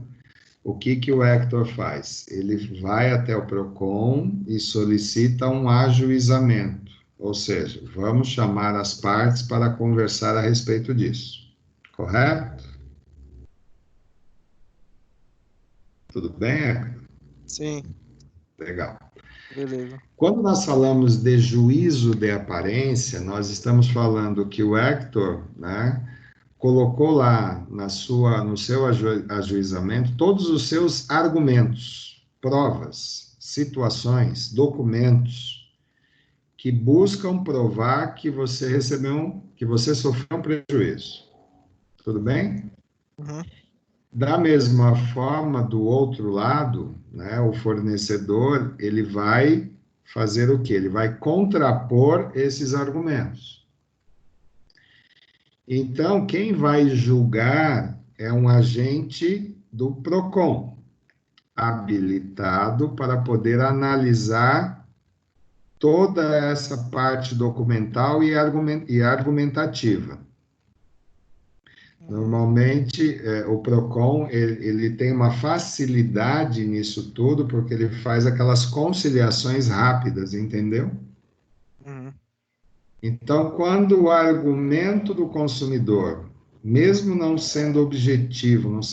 O que o Hector faz? Ele vai até o PROCON e solicita um ajuizamento, ou seja, vamos chamar as partes para conversar a respeito disso, correto? Tudo bem, Hector? Sim. Legal. Beleza. Quando nós falamos de juízo de aparência, nós estamos falando que o Hector, né, colocou lá no seu ajuizamento todos os seus argumentos, provas, situações, documentos que buscam provar que você sofreu um prejuízo. Tudo bem? Uhum. Da mesma forma, do outro lado, né, o fornecedor, ele vai fazer o quê? Ele vai contrapor esses argumentos. Então, quem vai julgar é um agente do PROCON, habilitado para poder analisar toda essa parte documental e argumentativa. Normalmente, o PROCON, ele tem uma facilidade nisso tudo, porque ele faz aquelas conciliações rápidas, entendeu? Uhum. Então, quando o argumento do consumidor, mesmo não sendo objetivo, não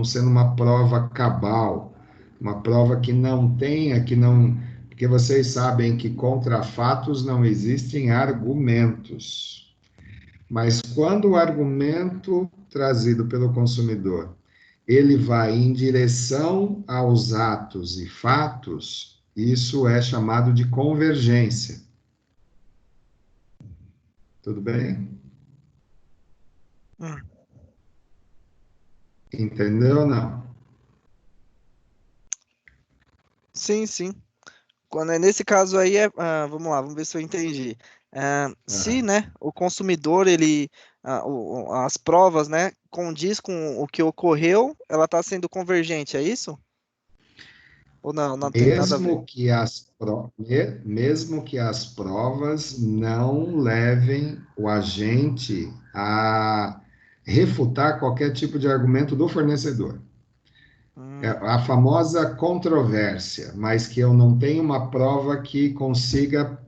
sendo uma prova cabal, uma prova que não tenha, porque vocês sabem que contra fatos não existem argumentos. Mas quando o argumento trazido pelo consumidor, ele vai em direção aos atos e fatos, isso é chamado de convergência. Tudo bem? Entendeu ou não? Sim, sim. Nesse caso aí, vamos lá, vamos ver se eu entendi. Se, né, o consumidor, as provas, né, condiz com o que ocorreu, ela está sendo convergente, é isso? Ou não tem nada a ver? Mesmo que as provas não levem o agente a refutar qualquer tipo de argumento do fornecedor. É a famosa controvérsia, mas que eu não tenho uma prova que consiga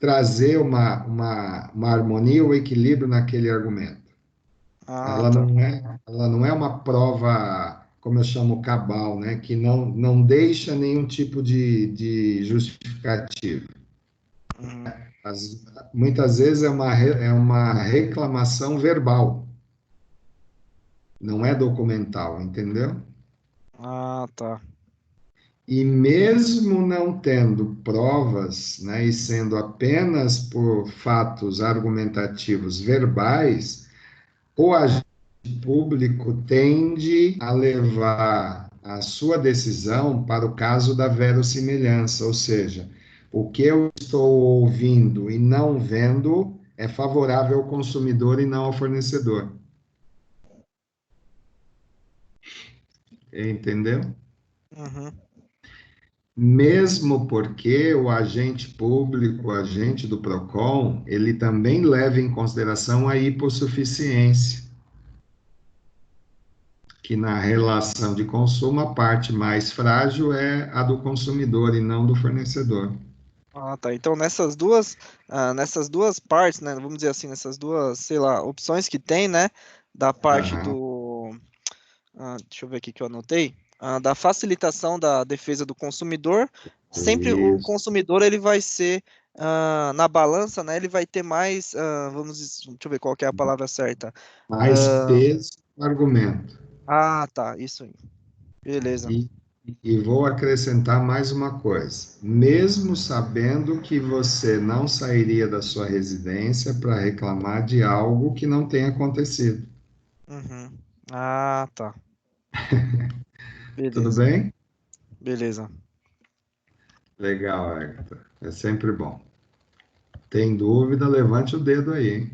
trazer uma harmonia ou equilíbrio naquele argumento. Ah, Ela tá. ela não é uma prova, como eu chamo, cabal, né? Que não deixa nenhum tipo de justificativa. Uhum. Muitas vezes é uma reclamação verbal, não é documental, entendeu? Ah, tá. E mesmo não tendo provas, né, e sendo apenas por fatos argumentativos verbais, o agente público tende a levar a sua decisão para o caso da verossimilhança, ou seja, o que eu estou ouvindo e não vendo é favorável ao consumidor e não ao fornecedor. Entendeu? Uhum. Mesmo porque o agente público, o agente do PROCON, ele também leva em consideração a hipossuficiência, que na relação de consumo, a parte mais frágil é a do consumidor e não do fornecedor. Ah, tá. Então, nessas duas partes, né, vamos dizer assim, nessas duas, sei lá, opções que tem, né, da parte Aham. deixa eu ver aqui que eu anotei, da facilitação da defesa do consumidor, sempre o Isso. consumidor, ele vai ser, na balança, né, ele vai ter mais, deixa eu ver qual que é a palavra certa. Mais peso no argumento. Ah, tá, isso aí. Beleza. E, e vou acrescentar mais uma coisa. Mesmo sabendo que você não sairia da sua residência para reclamar de algo que não tenha acontecido. Uhum. Ah, tá. Tudo Beleza. bem? Beleza. Legal, Agatha. É sempre bom. Tem dúvida? Levante o dedo aí, hein?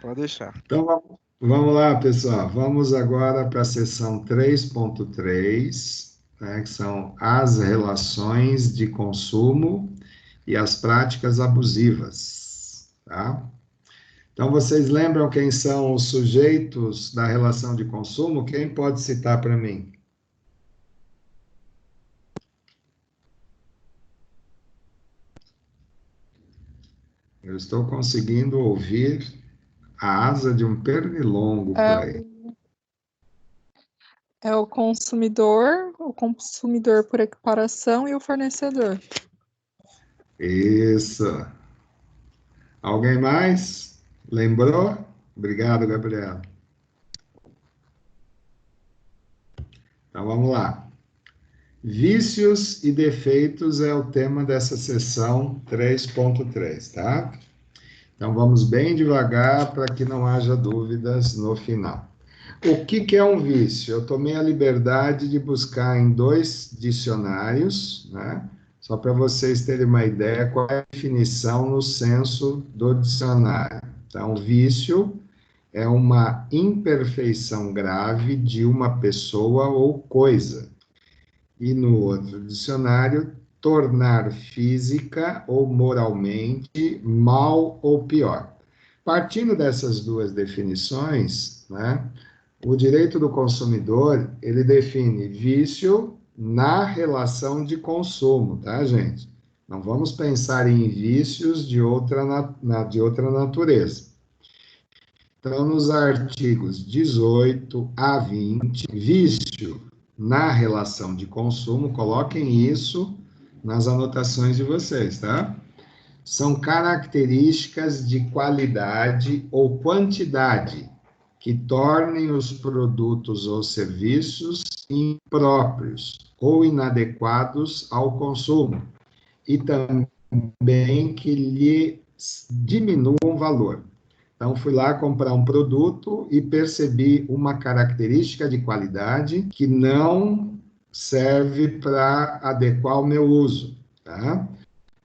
Pode deixar. Então, vamos lá, pessoal. Vamos agora para a seção 3.3, né, que são as relações de consumo e as práticas abusivas, tá? Então, vocês lembram quem são os sujeitos da relação de consumo? Quem pode citar para mim? Eu estou conseguindo ouvir a asa de um pernilongo por É, aí. é o consumidor por equiparação e o fornecedor. Isso. Alguém mais? Lembrou? Obrigado, Gabriela. Então vamos lá. Vícios e defeitos é o tema dessa sessão 3.3, tá? Então vamos bem devagar para que não haja dúvidas no final. O que é um vício? Eu tomei a liberdade de buscar em 2 dicionários, né? Só para vocês terem uma ideia qual é a definição no senso do dicionário. Então, vício é uma imperfeição grave de uma pessoa ou coisa. E no outro dicionário, tornar física ou moralmente mal ou pior. Partindo dessas 2 definições, né, o direito do consumidor, ele define vício na relação de consumo, tá, gente? Não vamos pensar em vícios de outra natureza. Então, nos artigos 18 a 20, vício na relação de consumo, coloquem isso nas anotações de vocês, tá? São características de qualidade ou quantidade que tornem os produtos ou serviços impróprios ou inadequados ao consumo e também que lhe diminuam o valor. Então, fui lá comprar um produto e percebi uma característica de qualidade que não serve para adequar o meu uso, tá?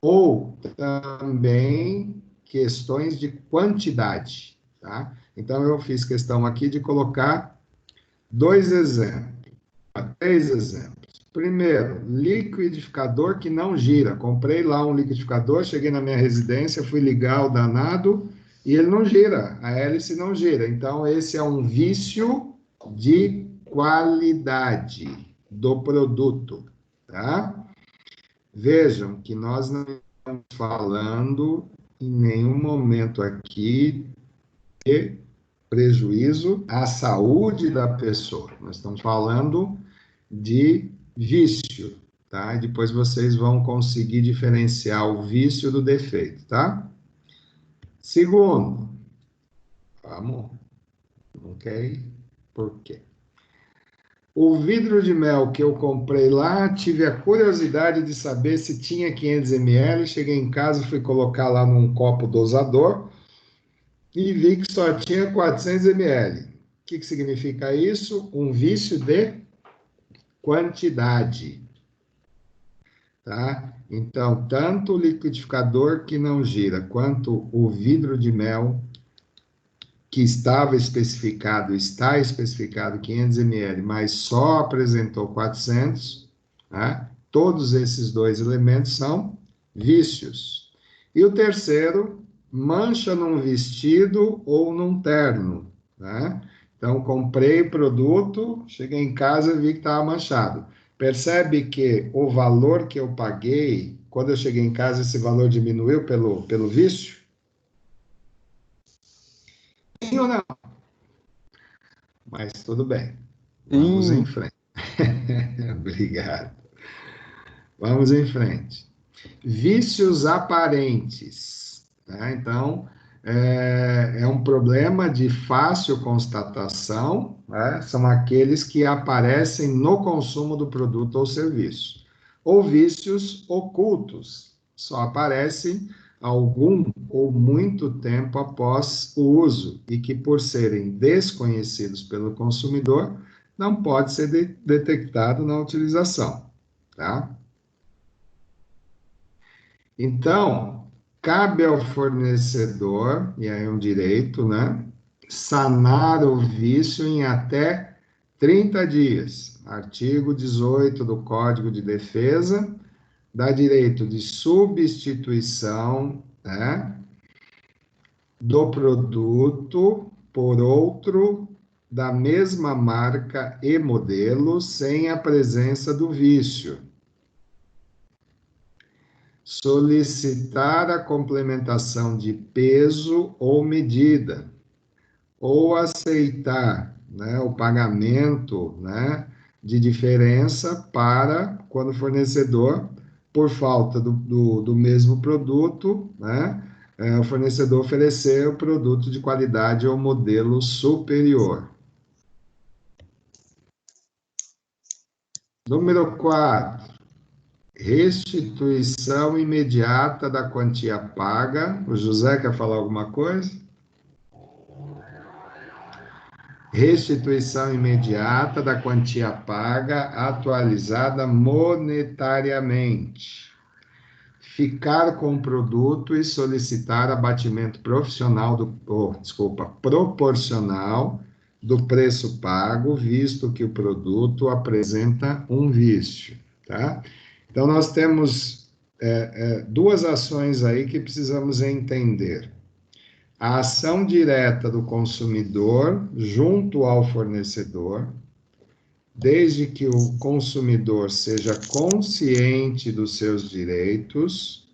Ou também questões de quantidade, tá? Então, eu fiz questão aqui de colocar 2 exemplos, 3 exemplos. Primeiro, liquidificador que não gira. Comprei lá um liquidificador, cheguei na minha residência, fui ligar o danado e ele não gira, a hélice não gira. Então, esse é um vício de qualidade do produto, tá? Vejam que nós não estamos falando em nenhum momento aqui de prejuízo à saúde da pessoa. Nós estamos falando de vício, tá? Depois vocês vão conseguir diferenciar o vício do defeito, tá? Segundo, vamos, não quer ir? Por quê? O vidro de mel que eu comprei lá, tive a curiosidade de saber se tinha 500 ml, cheguei em casa, fui colocar lá num copo dosador e vi que só tinha 400 ml. O que significa isso? Um vício de quantidade, tá? Então, tanto o liquidificador que não gira, quanto o vidro de mel que está especificado 500 ml, mas só apresentou 400, tá? Todos esses dois elementos são vícios. E o terceiro, mancha num vestido ou num terno, tá? Então, comprei produto, cheguei em casa e vi que estava manchado. Percebe que o valor que eu paguei, quando eu cheguei em casa, esse valor diminuiu pelo vício? Sim ou não? Mas tudo bem. Vamos em frente. Obrigado. Vamos em frente. Vícios aparentes, né? Então, é um problema de fácil constatação, né? São aqueles que aparecem no consumo do produto ou serviço. Ou vícios ocultos, só aparecem algum ou muito tempo após o uso e que, por serem desconhecidos pelo consumidor, não pode ser detectado na utilização, tá? Então, cabe ao fornecedor, e aí é um direito, né, sanar o vício em até 30 dias. Artigo 18 do Código de Defesa dá direito de substituição, né, do produto por outro da mesma marca e modelo sem a presença do vício. Solicitar a complementação de peso ou medida, ou aceitar, né, o pagamento, né, de diferença para quando o fornecedor, por falta do mesmo produto, né, o fornecedor oferecer o produto de qualidade ou modelo superior. Número 4. Restituição imediata da quantia paga. O José quer falar alguma coisa? Restituição imediata da quantia paga, atualizada monetariamente. Ficar com o produto e solicitar abatimento proporcional do preço pago, visto que o produto apresenta um vício, tá? Então, nós temos duas ações aí que precisamos entender. A ação direta do consumidor junto ao fornecedor, desde que o consumidor seja consciente dos seus direitos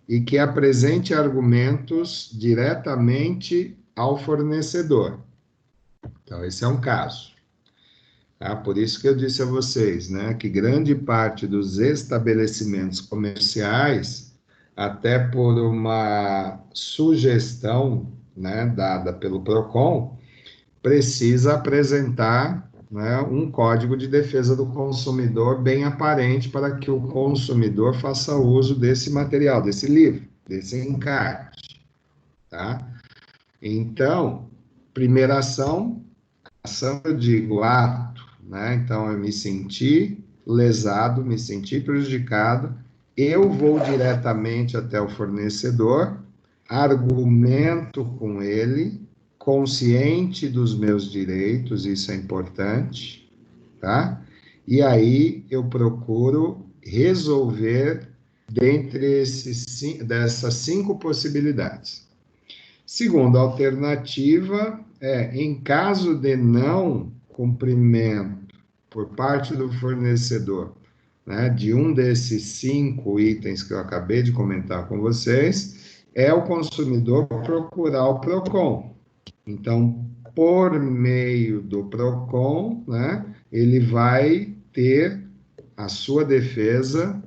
e que apresente argumentos diretamente ao fornecedor. Então, esse é um caso. Tá? Por isso que eu disse a vocês, né, que grande parte dos estabelecimentos comerciais, até por uma sugestão, né, dada pelo PROCON, precisa apresentar, né, um código de defesa do consumidor bem aparente para que o consumidor faça uso desse material, desse livro, desse encarte, tá? Então, primeira ação eu digo ato, né? Então, eu me senti lesado, me senti prejudicado, eu vou diretamente até o fornecedor, argumento com ele, consciente dos meus direitos, isso é importante, tá? E aí eu procuro resolver dentre dessas 5 possibilidades. Segunda alternativa em caso de não cumprimento por parte do fornecedor, né, de um desses 5 itens que eu acabei de comentar com vocês, é o consumidor procurar o PROCON. Então, por meio do PROCON, né, ele vai ter a sua defesa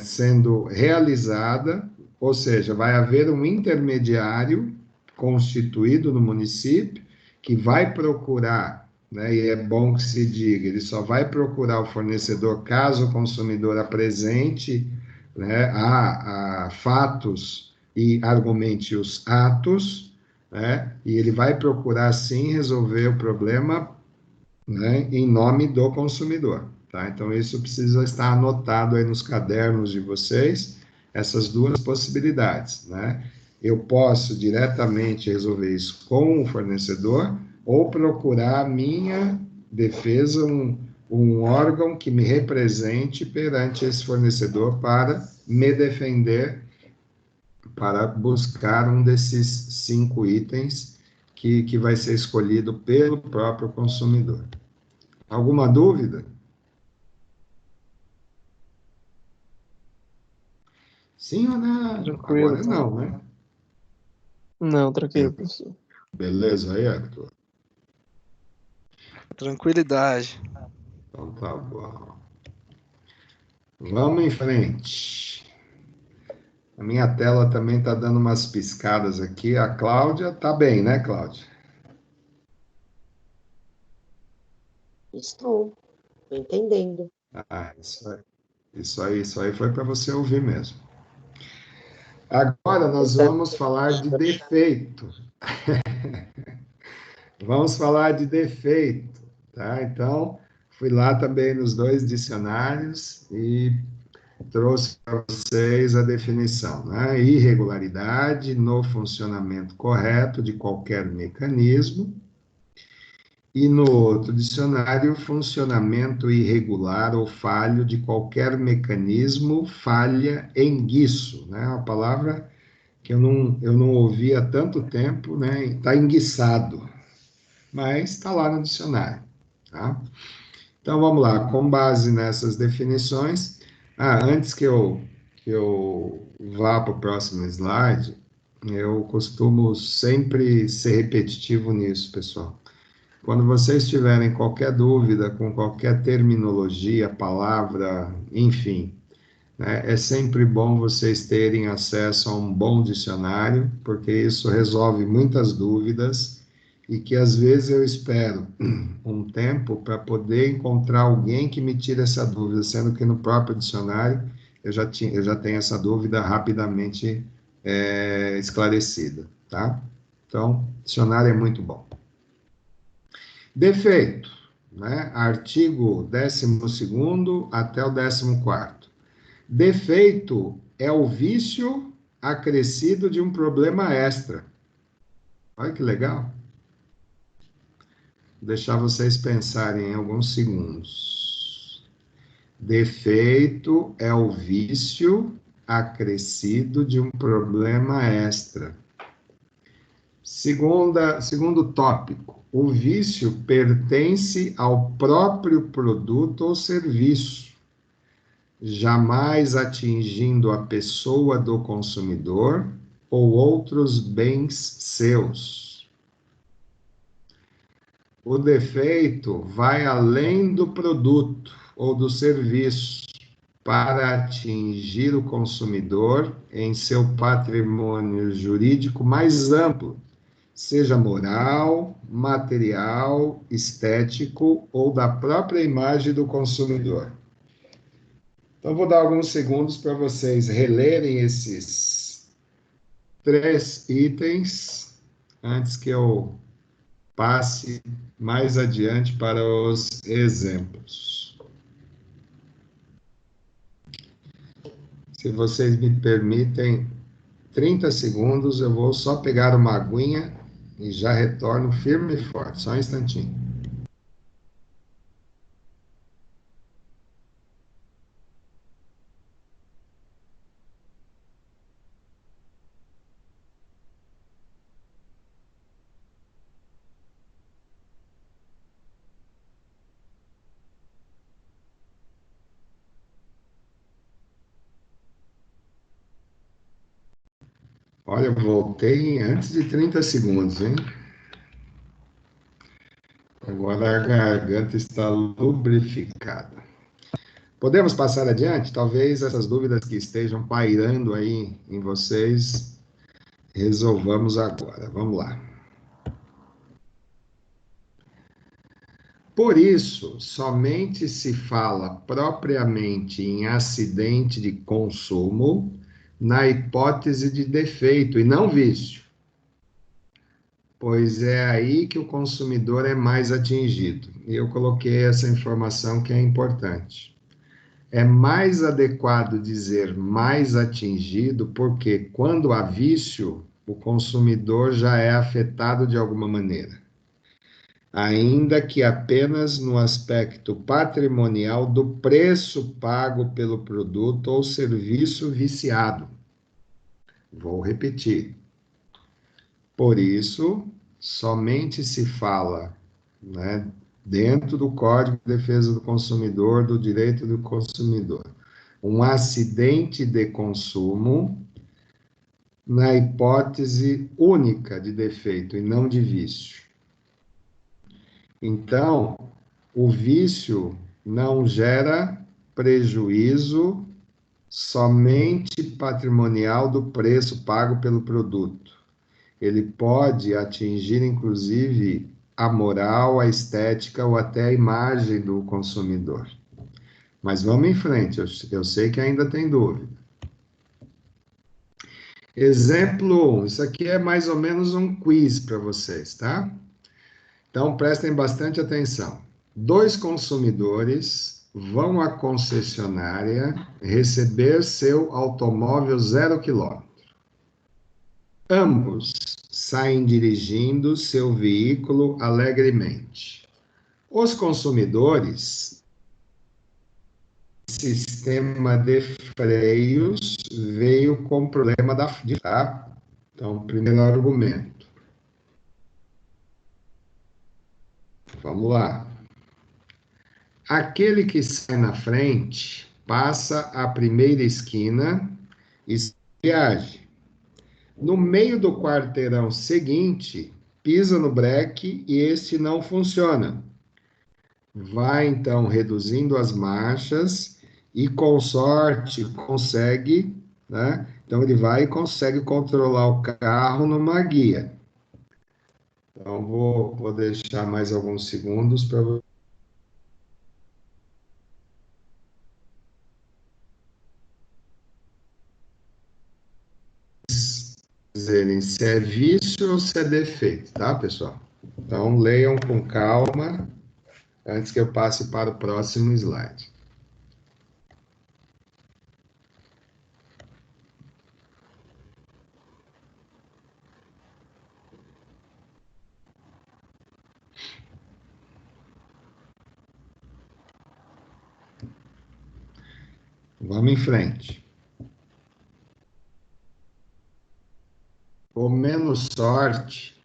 sendo realizada, ou seja, vai haver um intermediário constituído no município que vai procurar, né, e é bom que se diga, ele só vai procurar o fornecedor caso o consumidor apresente, né, a fatos e argumente os atos, né, e ele vai procurar sim resolver o problema, né, em nome do consumidor, tá? Então, isso precisa estar anotado aí nos cadernos de vocês, essas duas possibilidades, né? Eu posso diretamente resolver isso com o fornecedor ou procurar a minha defesa, um órgão que me represente perante esse fornecedor para me defender, para buscar um desses 5 itens que vai ser escolhido pelo próprio consumidor. Alguma dúvida? Sim ou não? Tranquilo, Agora tá? não, né? Não, tranquilo, professor. Beleza aí, Hector? Tranquilidade. Então tá bom. Vamos em frente. A minha tela também está dando umas piscadas aqui. A Cláudia tá bem, né, Cláudia? Estou entendendo. Ah, isso aí foi para você ouvir mesmo. Agora nós vamos falar de defeito. Vamos falar de defeito, tá? Então, fui lá também nos 2 dicionários e trouxe para vocês a definição, né? Irregularidade no funcionamento correto de qualquer mecanismo. E no outro dicionário, funcionamento irregular ou falho de qualquer mecanismo, falha, enguiço, né? Uma palavra que eu não ouvi há tanto tempo, né? Está enguiçado, mas está lá no dicionário, tá? Então vamos lá, com base nessas definições. Antes que eu vá para o próximo slide, eu costumo sempre ser repetitivo nisso, pessoal. Quando vocês tiverem qualquer dúvida com qualquer terminologia, palavra, enfim, né, é sempre bom vocês terem acesso a um bom dicionário, porque isso resolve muitas dúvidas e que às vezes eu espero um tempo para poder encontrar alguém que me tire essa dúvida, sendo que no próprio dicionário eu já tenho essa dúvida rapidamente esclarecida, tá? Então, dicionário é muito bom. Defeito, né? Artigo 12º até o 14º. Defeito é o vício acrescido de um problema extra. Olha que legal. Vou deixar vocês pensarem em alguns segundos. Defeito é o vício acrescido de um problema extra. Segundo tópico, o vício pertence ao próprio produto ou serviço, jamais atingindo a pessoa do consumidor ou outros bens seus. O defeito vai além do produto ou do serviço para atingir o consumidor em seu patrimônio jurídico mais amplo, seja moral, material, estético ou da própria imagem do consumidor. Então, vou dar alguns segundos para vocês relerem esses 3 itens antes que eu passe mais adiante para os exemplos. Se vocês me permitem 30 segundos, eu vou só pegar uma aguinha e já retorno firme e forte. Só um instantinho. Olha, eu voltei antes de 30 segundos, hein? Agora a garganta está lubrificada. Podemos passar adiante? Talvez essas dúvidas que estejam pairando aí em vocês, resolvamos agora. Vamos lá. Por isso, somente se fala propriamente em acidente de consumo na hipótese de defeito e não vício, pois é aí que o consumidor é mais atingido. E eu coloquei essa informação que é importante. É mais adequado dizer mais atingido, porque quando há vício, o consumidor já é afetado de alguma maneira, ainda que apenas no aspecto patrimonial do preço pago pelo produto ou serviço viciado. Vou repetir. Por isso, somente se fala, né, dentro do Código de Defesa do Consumidor, do direito do consumidor, um acidente de consumo na hipótese única de defeito e não de vício. Então, o vício não gera prejuízo somente patrimonial do preço pago pelo produto. Ele pode atingir, inclusive, a moral, a estética ou até a imagem do consumidor. Mas vamos em frente, eu sei que ainda tem dúvida. Exemplo 1, isso aqui é mais ou menos um quiz para vocês, tá? Então, prestem bastante atenção. 2 consumidores vão à concessionária receber seu automóvel 0 quilômetro. Ambos saem dirigindo seu veículo alegremente. Os consumidores, sistema de freios veio com problema tá? Então, primeiro argumento. Vamos lá. Aquele que sai na frente passa a primeira esquina e viaja. No meio do quarteirão seguinte, pisa no breque e este não funciona. Vai então reduzindo as marchas e com sorte consegue, né? Então ele vai e consegue controlar o carro numa guia. Então vou deixar mais alguns segundos para dizerem se é vício ou se é defeito, tá, pessoal? Então, leiam com calma, antes que eu passe para o próximo slide. Vamos em frente. O menos sorte,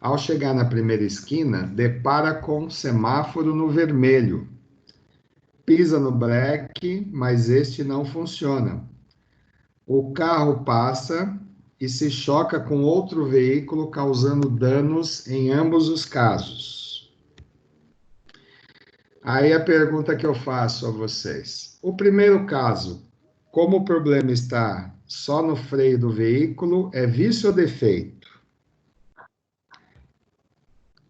ao chegar na primeira esquina, depara com um semáforo no vermelho. Pisa no breque, mas este não funciona. O carro passa e se choca com outro veículo, causando danos em ambos os casos. Aí a pergunta que eu faço a vocês. O primeiro caso, como o problema está só no freio do veículo, é vício ou defeito?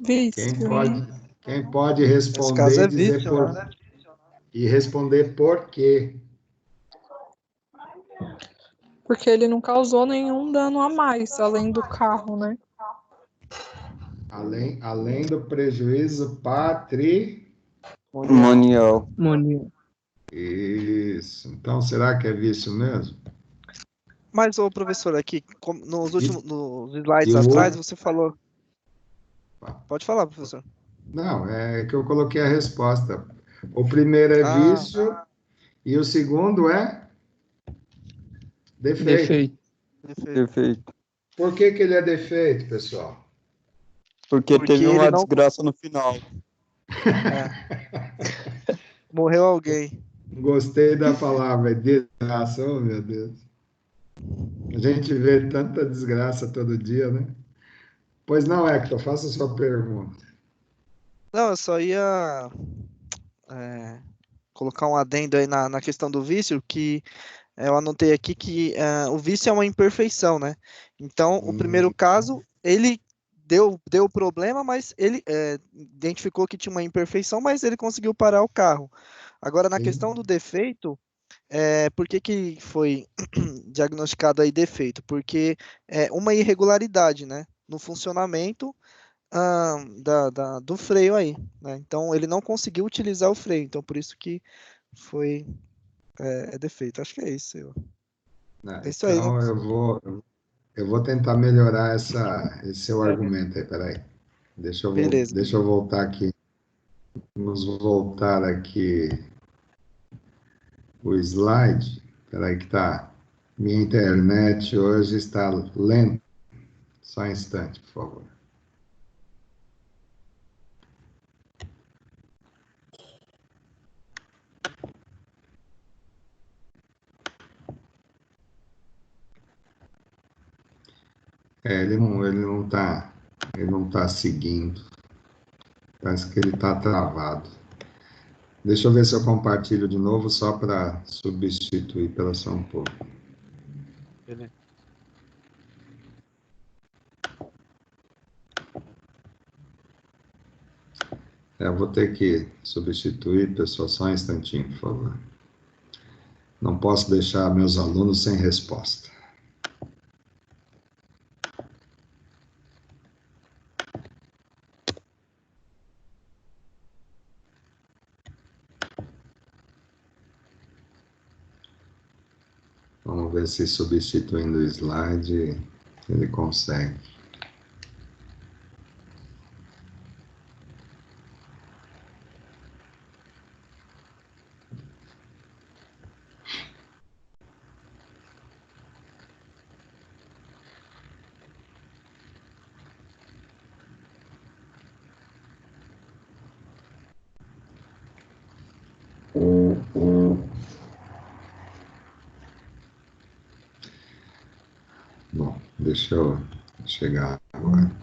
Vício. Quem pode Nesse caso responder é e dizer vício, por... né? E responder por quê? Porque ele não causou nenhum dano a mais, além do carro, né? Além do prejuízo Patrimonial. Isso. Então, será que é vício mesmo? Mas, ô professor, aqui, nos slides e o atrás, outro? você falou... Pode falar, professor. Não, é que eu coloquei a resposta. O primeiro é vício e o segundo é defeito. Defeito. Por que ele é defeito, pessoal? Porque teve uma desgraça no final. Morreu alguém. Gostei da palavra desgraça, oh meu Deus. A gente vê tanta desgraça todo dia, né? Pois não, Hector, faça a sua pergunta. Não, eu só ia colocar um adendo aí na questão do vício, que eu anotei aqui que o vício é uma imperfeição, né? Então, o primeiro caso, ele deu problema, mas ele identificou que tinha uma imperfeição, mas ele conseguiu parar o carro. Agora, na questão do defeito, por que que foi diagnosticado aí defeito? Porque é uma irregularidade, né? No funcionamento do freio aí, né? Então, ele não conseguiu utilizar o freio, então por isso que foi defeito. Acho que é isso. É isso aí, né? Então, eu vou tentar melhorar esse seu argumento aí, peraí. Beleza. Deixa eu voltar aqui. Vamos voltar aqui o slide. Peraí que tá. Minha internet hoje está lenta. Só um instante, por favor. Ele não tá seguindo. Parece que ele está travado. Deixa eu ver se eu compartilho de novo só para substituir pela São Paulo. Beleza. Eu vou ter que substituir, pessoal, só um instantinho, por favor. Não posso deixar meus alunos sem resposta. Vamos ver se substituindo o slide ele consegue. Bom, deixa eu chegar agora.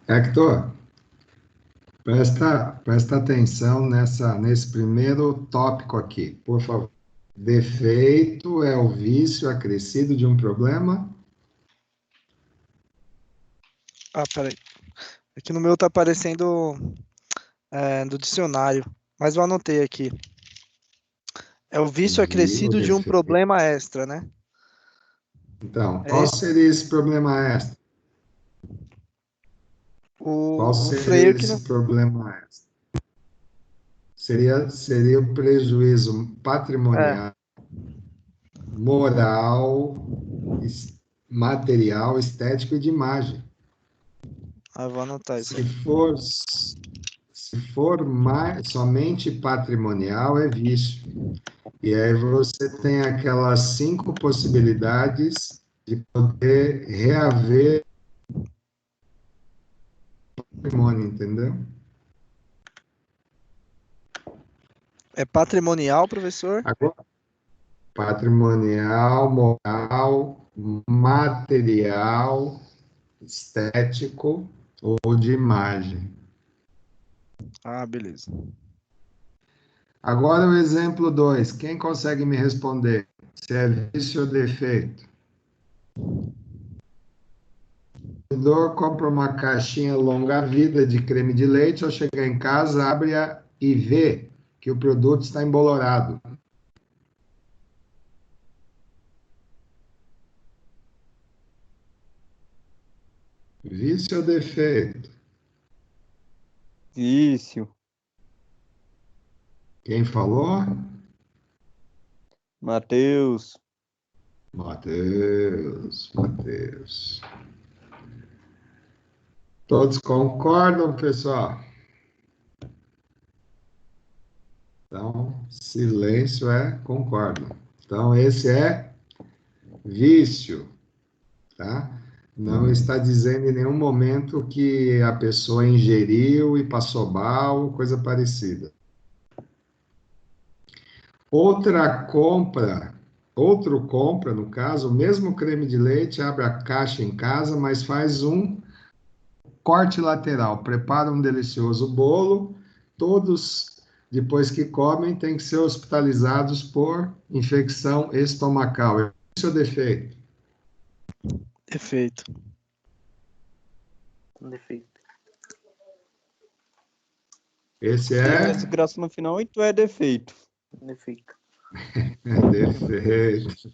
Hector, presta atenção nesse primeiro tópico aqui, por favor. Defeito é o vício acrescido de um problema? Peraí. Aqui no meu tá aparecendo do dicionário, mas eu anotei aqui. É o vício acrescido de um problema extra, né? Então, qual seria esse problema extra? Qual seria esse problema extra? Seria o prejuízo patrimonial, moral, material, estético e de imagem. Eu vou anotar isso. Se for somente patrimonial, é vício. E aí você tem aquelas 5 possibilidades de poder reaver o patrimônio, entendeu? É patrimonial, professor? Agora, patrimonial, moral, material, estético ou de imagem. Beleza. Agora o exemplo 2. Quem consegue me responder se é vício ou defeito? O consumidor compra uma caixinha longa-vida de creme de leite, ao chegar em casa, abre-a e vê que o produto está embolorado. Vício ou defeito? Vício. Quem falou? Matheus. Matheus. Todos concordam, pessoal? Então, silêncio é concordo. Então, esse é vício, tá? Não está dizendo em nenhum momento que a pessoa ingeriu e passou mal, coisa parecida. Outro compra, no caso, o mesmo creme de leite, abre a caixa em casa, mas faz um corte lateral, prepara um delicioso bolo, todos, depois que comem, têm que ser hospitalizados por infecção estomacal. Esse é o defeito. Defeito. Defeito. Esse Tem é... desgraça no final, então é defeito. Defeito. É defeito.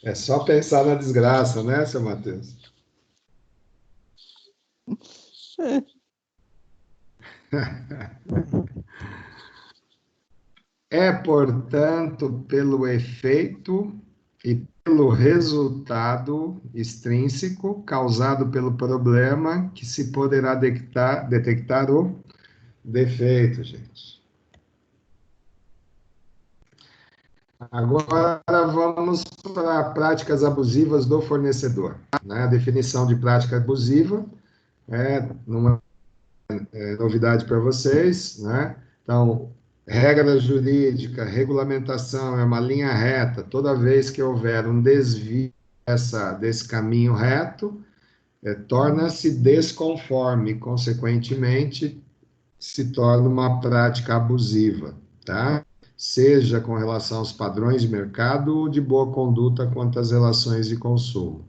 É só pensar na desgraça, né, seu Matheus? É, portanto, pelo efeito e pelo resultado extrínseco causado pelo problema que se poderá detectar o defeito, gente. Agora vamos para práticas abusivas do fornecedor. Né? A definição de prática abusiva não é novidade para vocês, né? Então, regra jurídica, regulamentação é uma linha reta. Toda vez que houver um desvio desse caminho reto, torna-se desconforme, consequentemente, se torna uma prática abusiva, tá? Seja com relação aos padrões de mercado ou de boa conduta quanto às relações de consumo.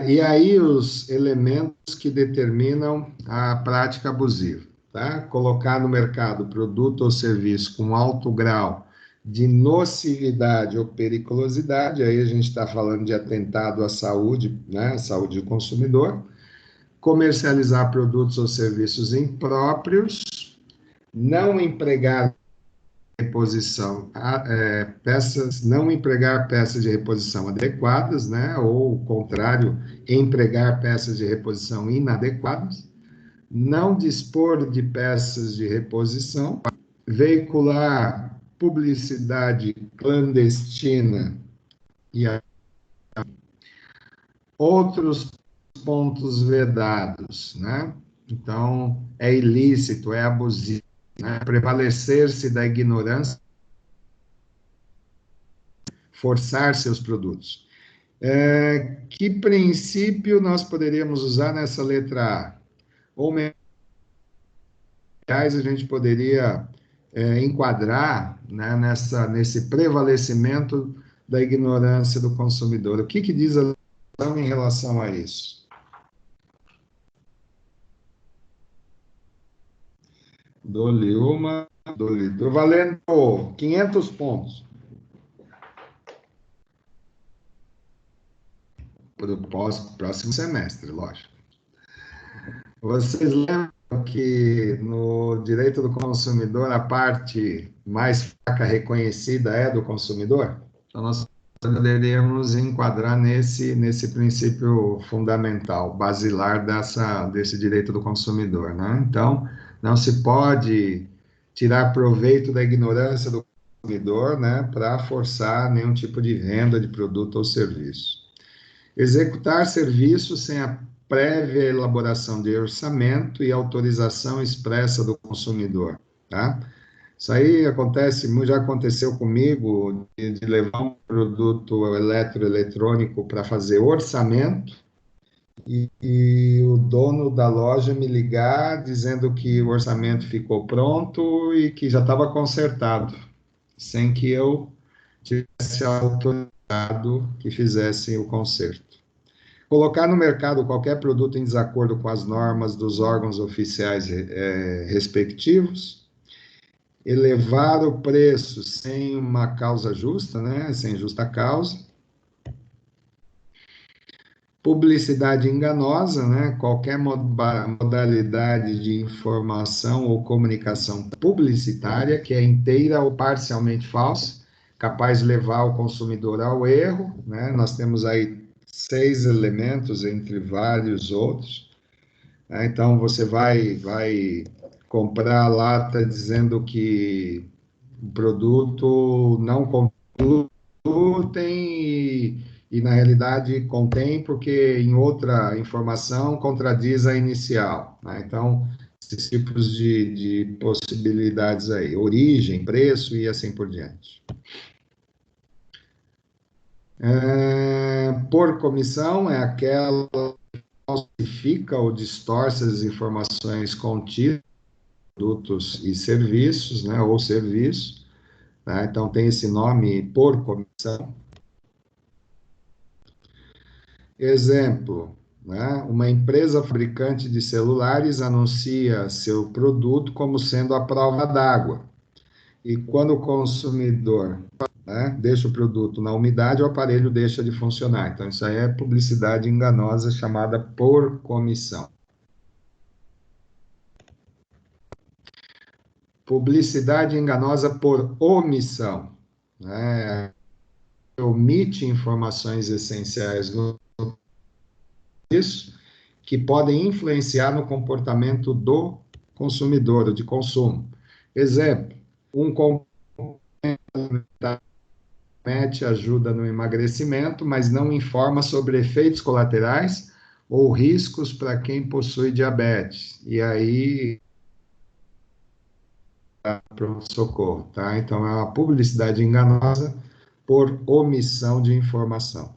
E aí os elementos que determinam a prática abusiva, tá? Colocar no mercado produto ou serviço com alto grau de nocividade ou periculosidade, aí a gente está falando de atentado à saúde, né? À saúde do consumidor. Comercializar produtos ou serviços impróprios, não empregar reposição, não empregar peças de reposição adequadas, né, ou o contrário, empregar peças de reposição inadequadas, não dispor de peças de reposição, veicular publicidade clandestina e outros pontos vedados, né? Então, é ilícito, é abusivo, né? Prevalecer-se da ignorância, forçar seus produtos. Que princípio nós poderíamos usar nessa letra A? Ou a gente poderia enquadrar, né, nesse prevalecimento da ignorância do consumidor. O que diz a legislação em relação a isso? Dou-lhe uma, dou-lhe duas. Valendo 500 pontos. Para o próximo semestre, lógico. Vocês lembram que no direito do consumidor a parte mais fraca reconhecida é do consumidor? Então, nós poderíamos enquadrar nesse princípio fundamental, basilar desse direito do consumidor, né? Então, não se pode tirar proveito da ignorância do consumidor, né, para forçar nenhum tipo de venda de produto ou serviço. Executar serviço sem a prévia elaboração de orçamento e autorização expressa do consumidor, tá? Isso aí já aconteceu comigo, de levar um produto eletrônico para fazer orçamento e o dono da loja me ligar dizendo que o orçamento ficou pronto e que já estava consertado, sem que eu tivesse autorizado que fizesse o conserto. Colocar no mercado qualquer produto em desacordo com as normas dos órgãos oficiais respectivos, elevar o preço sem uma causa justa, né, sem justa causa, Publicidade enganosa, né? Qualquer modalidade de informação ou comunicação publicitária que é inteira ou parcialmente falsa, capaz de levar o consumidor ao erro, né? Nós temos aí 6 elementos entre vários outros, né? Então, você vai comprar a lata dizendo que o produto não contém e na realidade contém porque em outra informação contradiz a inicial, né? Então, esses tipos de possibilidades aí, origem, preço e assim por diante. Por comissão é aquela que falsifica ou distorce as informações contidas em produtos e serviços, né, ou serviços, tá? Então tem esse nome por comissão. Exemplo, né, uma empresa fabricante de celulares anuncia seu produto como sendo a prova d'água. E quando o consumidor, né, deixa o produto na umidade, o aparelho deixa de funcionar. Então, isso aí é publicidade enganosa chamada por comissão. Publicidade enganosa por omissão, né? Omite informações essenciais no serviço que podem influenciar no comportamento do consumidor, de consumo. Exemplo, um complemento ajuda no emagrecimento, mas não informa sobre efeitos colaterais ou riscos para quem possui diabetes. E aí, pronto-socorro, tá? Então, é uma publicidade enganosa por omissão de informação.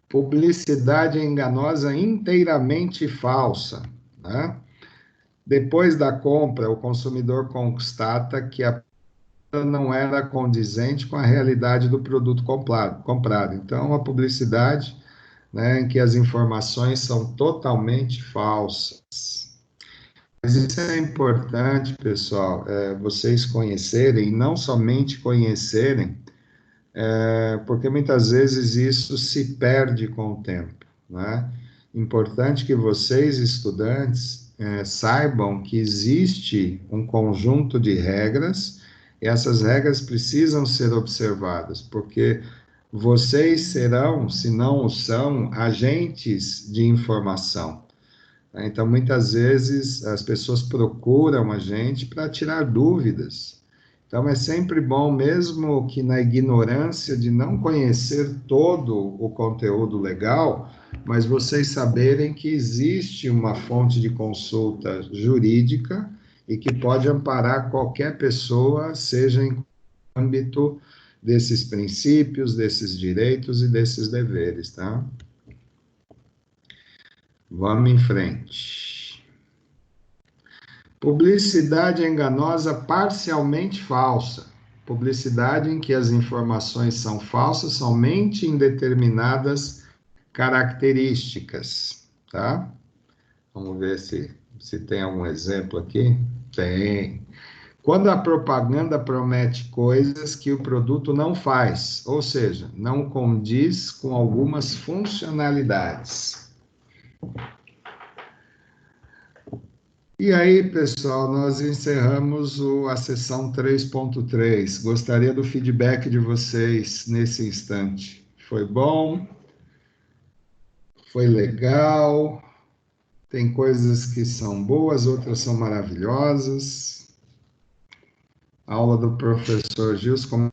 Publicidade enganosa inteiramente falsa, né? Depois da compra, o consumidor constata que a não era condizente com a realidade do produto comprado. Então, a publicidade, né, em que as informações são totalmente falsas. Mas isso é importante, pessoal, vocês conhecerem, e não somente conhecerem, porque muitas vezes isso se perde com o tempo, né? Importante que vocês, estudantes, saibam que existe um conjunto de regras, e essas regras precisam ser observadas, porque vocês serão, se não o são, agentes de informação. Então, muitas vezes, as pessoas procuram a gente para tirar dúvidas. Então, é sempre bom, mesmo que na ignorância de não conhecer todo o conteúdo legal, mas vocês saberem que existe uma fonte de consulta jurídica e que pode amparar qualquer pessoa, seja em âmbito desses princípios, desses direitos e desses deveres, tá? Vamos em frente. Publicidade enganosa parcialmente falsa. Publicidade em que as informações são falsas somente em determinadas características, tá? Vamos ver se tem algum exemplo aqui. Tem. Quando a propaganda promete coisas que o produto não faz, ou seja, não condiz com algumas funcionalidades. E aí, pessoal, nós encerramos a sessão 3.3. Gostaria do feedback de vocês nesse instante. Foi bom? Foi legal? Tem coisas que são boas, outras são maravilhosas. A aula do professor Gilson.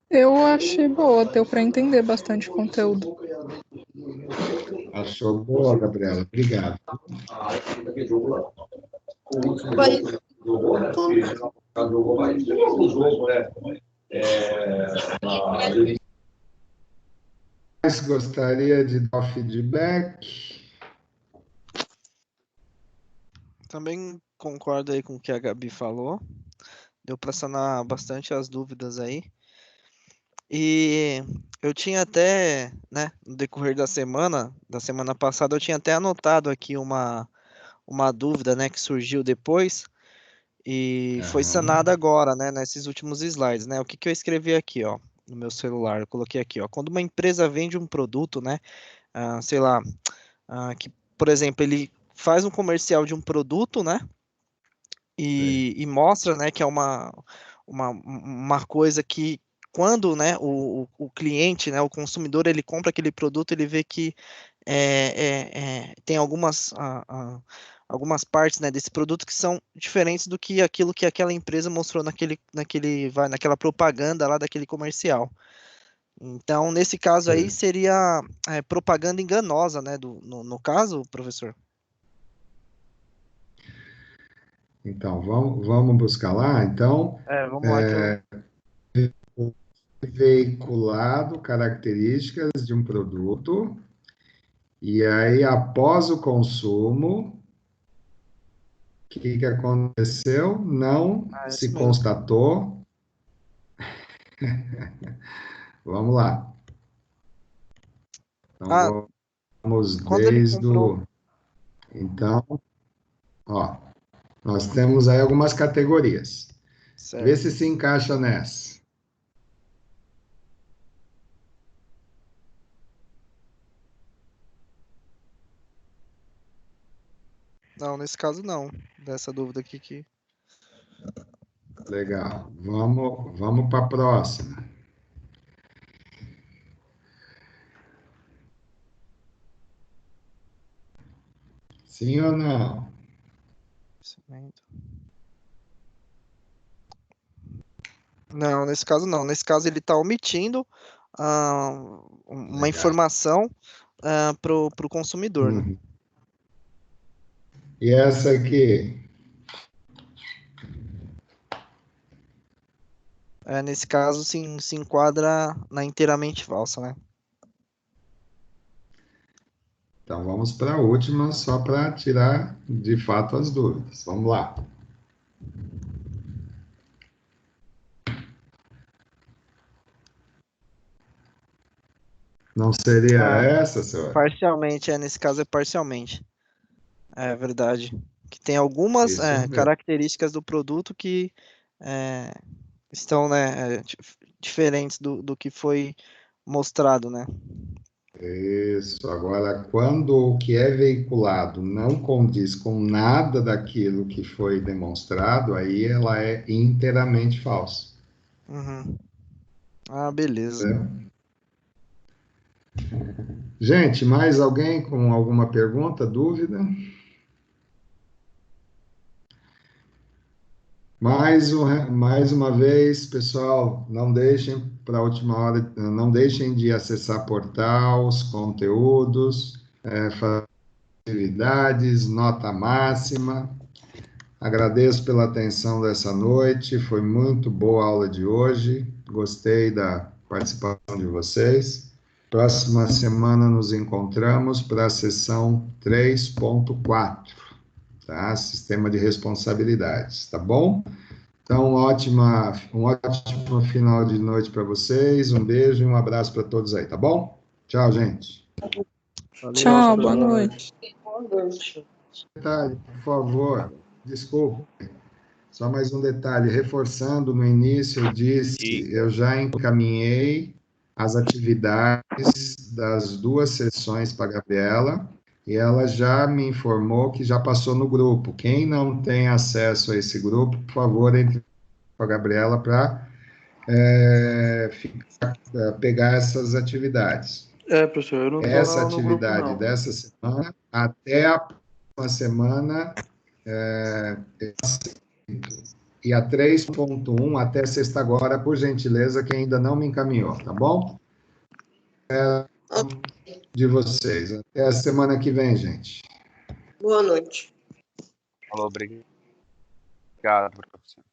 Eu achei boa, deu para entender bastante conteúdo. Achou boa, Gabriela? Obrigado. Mas gostaria de dar feedback? Também concordo aí com o que a Gabi falou. Deu para sanar bastante as dúvidas aí. E eu tinha até, né, no decorrer da semana passada, eu tinha até anotado aqui uma dúvida, né, que surgiu depois e foi sanada agora, né, nesses últimos slides, né? O que eu escrevi aqui, ó? no meu celular. Eu coloquei aqui, ó. Quando uma empresa vende um produto, né? Sei lá, que, por exemplo, ele faz um comercial de um produto, né? E mostra, né, que é uma coisa que quando, né, o cliente, né, o consumidor, ele compra aquele produto, ele vê que tem algumas partes, né, desse produto que são diferentes do que aquilo que aquela empresa mostrou naquela propaganda lá daquele comercial. Então, nesse caso aí, seria propaganda enganosa, né, no caso, professor? Então, vamos buscar lá. Então, Vamos lá que eu... veiculado características de um produto, e aí, após o consumo, o que aconteceu? Não se isso mesmo. constatou. Vamos lá. Então, vamos Quando ele desde comprou... o. Então, ó, nós temos aí algumas categorias. Vê Certo. se encaixa nessa. Não, nesse caso não. Dessa dúvida aqui que... Legal. Vamos para a próxima. Sim ou não? Não, nesse caso não. Nesse caso ele está omitindo uma Legal. informação para o consumidor, né? Uhum. E essa aqui? Nesse caso se enquadra na inteiramente falsa, né? Então vamos para a última, só para tirar de fato as dúvidas. Vamos lá. Não seria essa, senhor? Parcialmente, nesse caso é parcialmente. É verdade. Que tem algumas Isso mesmo. características do produto que estão, né, diferentes do que foi mostrado, né? Isso. Agora, quando o que é veiculado não condiz com nada daquilo que foi demonstrado, aí ela é inteiramente falsa. Uhum. Beleza. Entendeu? Gente, mais alguém com alguma pergunta, dúvida? Mais uma vez, pessoal, não deixem para a última hora, não deixem de acessar portal, os conteúdos, facilidades, nota máxima. Agradeço pela atenção dessa noite, foi muito boa a aula de hoje, gostei da participação de vocês. Próxima semana nos encontramos para a sessão 3.4, tá? Sistema de responsabilidades, tá bom? Então, um ótimo final de noite para vocês, um beijo e um abraço para todos aí, tá bom? Tchau, gente. Valeu, Tchau, professor. boa noite. Boa noite. Detalhe, por favor, desculpe, só mais um detalhe, reforçando no início, eu disse, eu já encaminhei as atividades das duas sessões para a Gabriela, e ela já me informou que já passou no grupo. Quem não tem acesso a esse grupo, por favor, entre com a Gabriela para pegar essas atividades. Professor, eu não tô Essa no grupo, atividade não. dessa semana, até a próxima semana, e a 3.1 até sexta agora, por gentileza, que ainda não me encaminhou, tá bom? De vocês. Até a semana que vem, gente. Boa noite. Falou, obrigado, professor.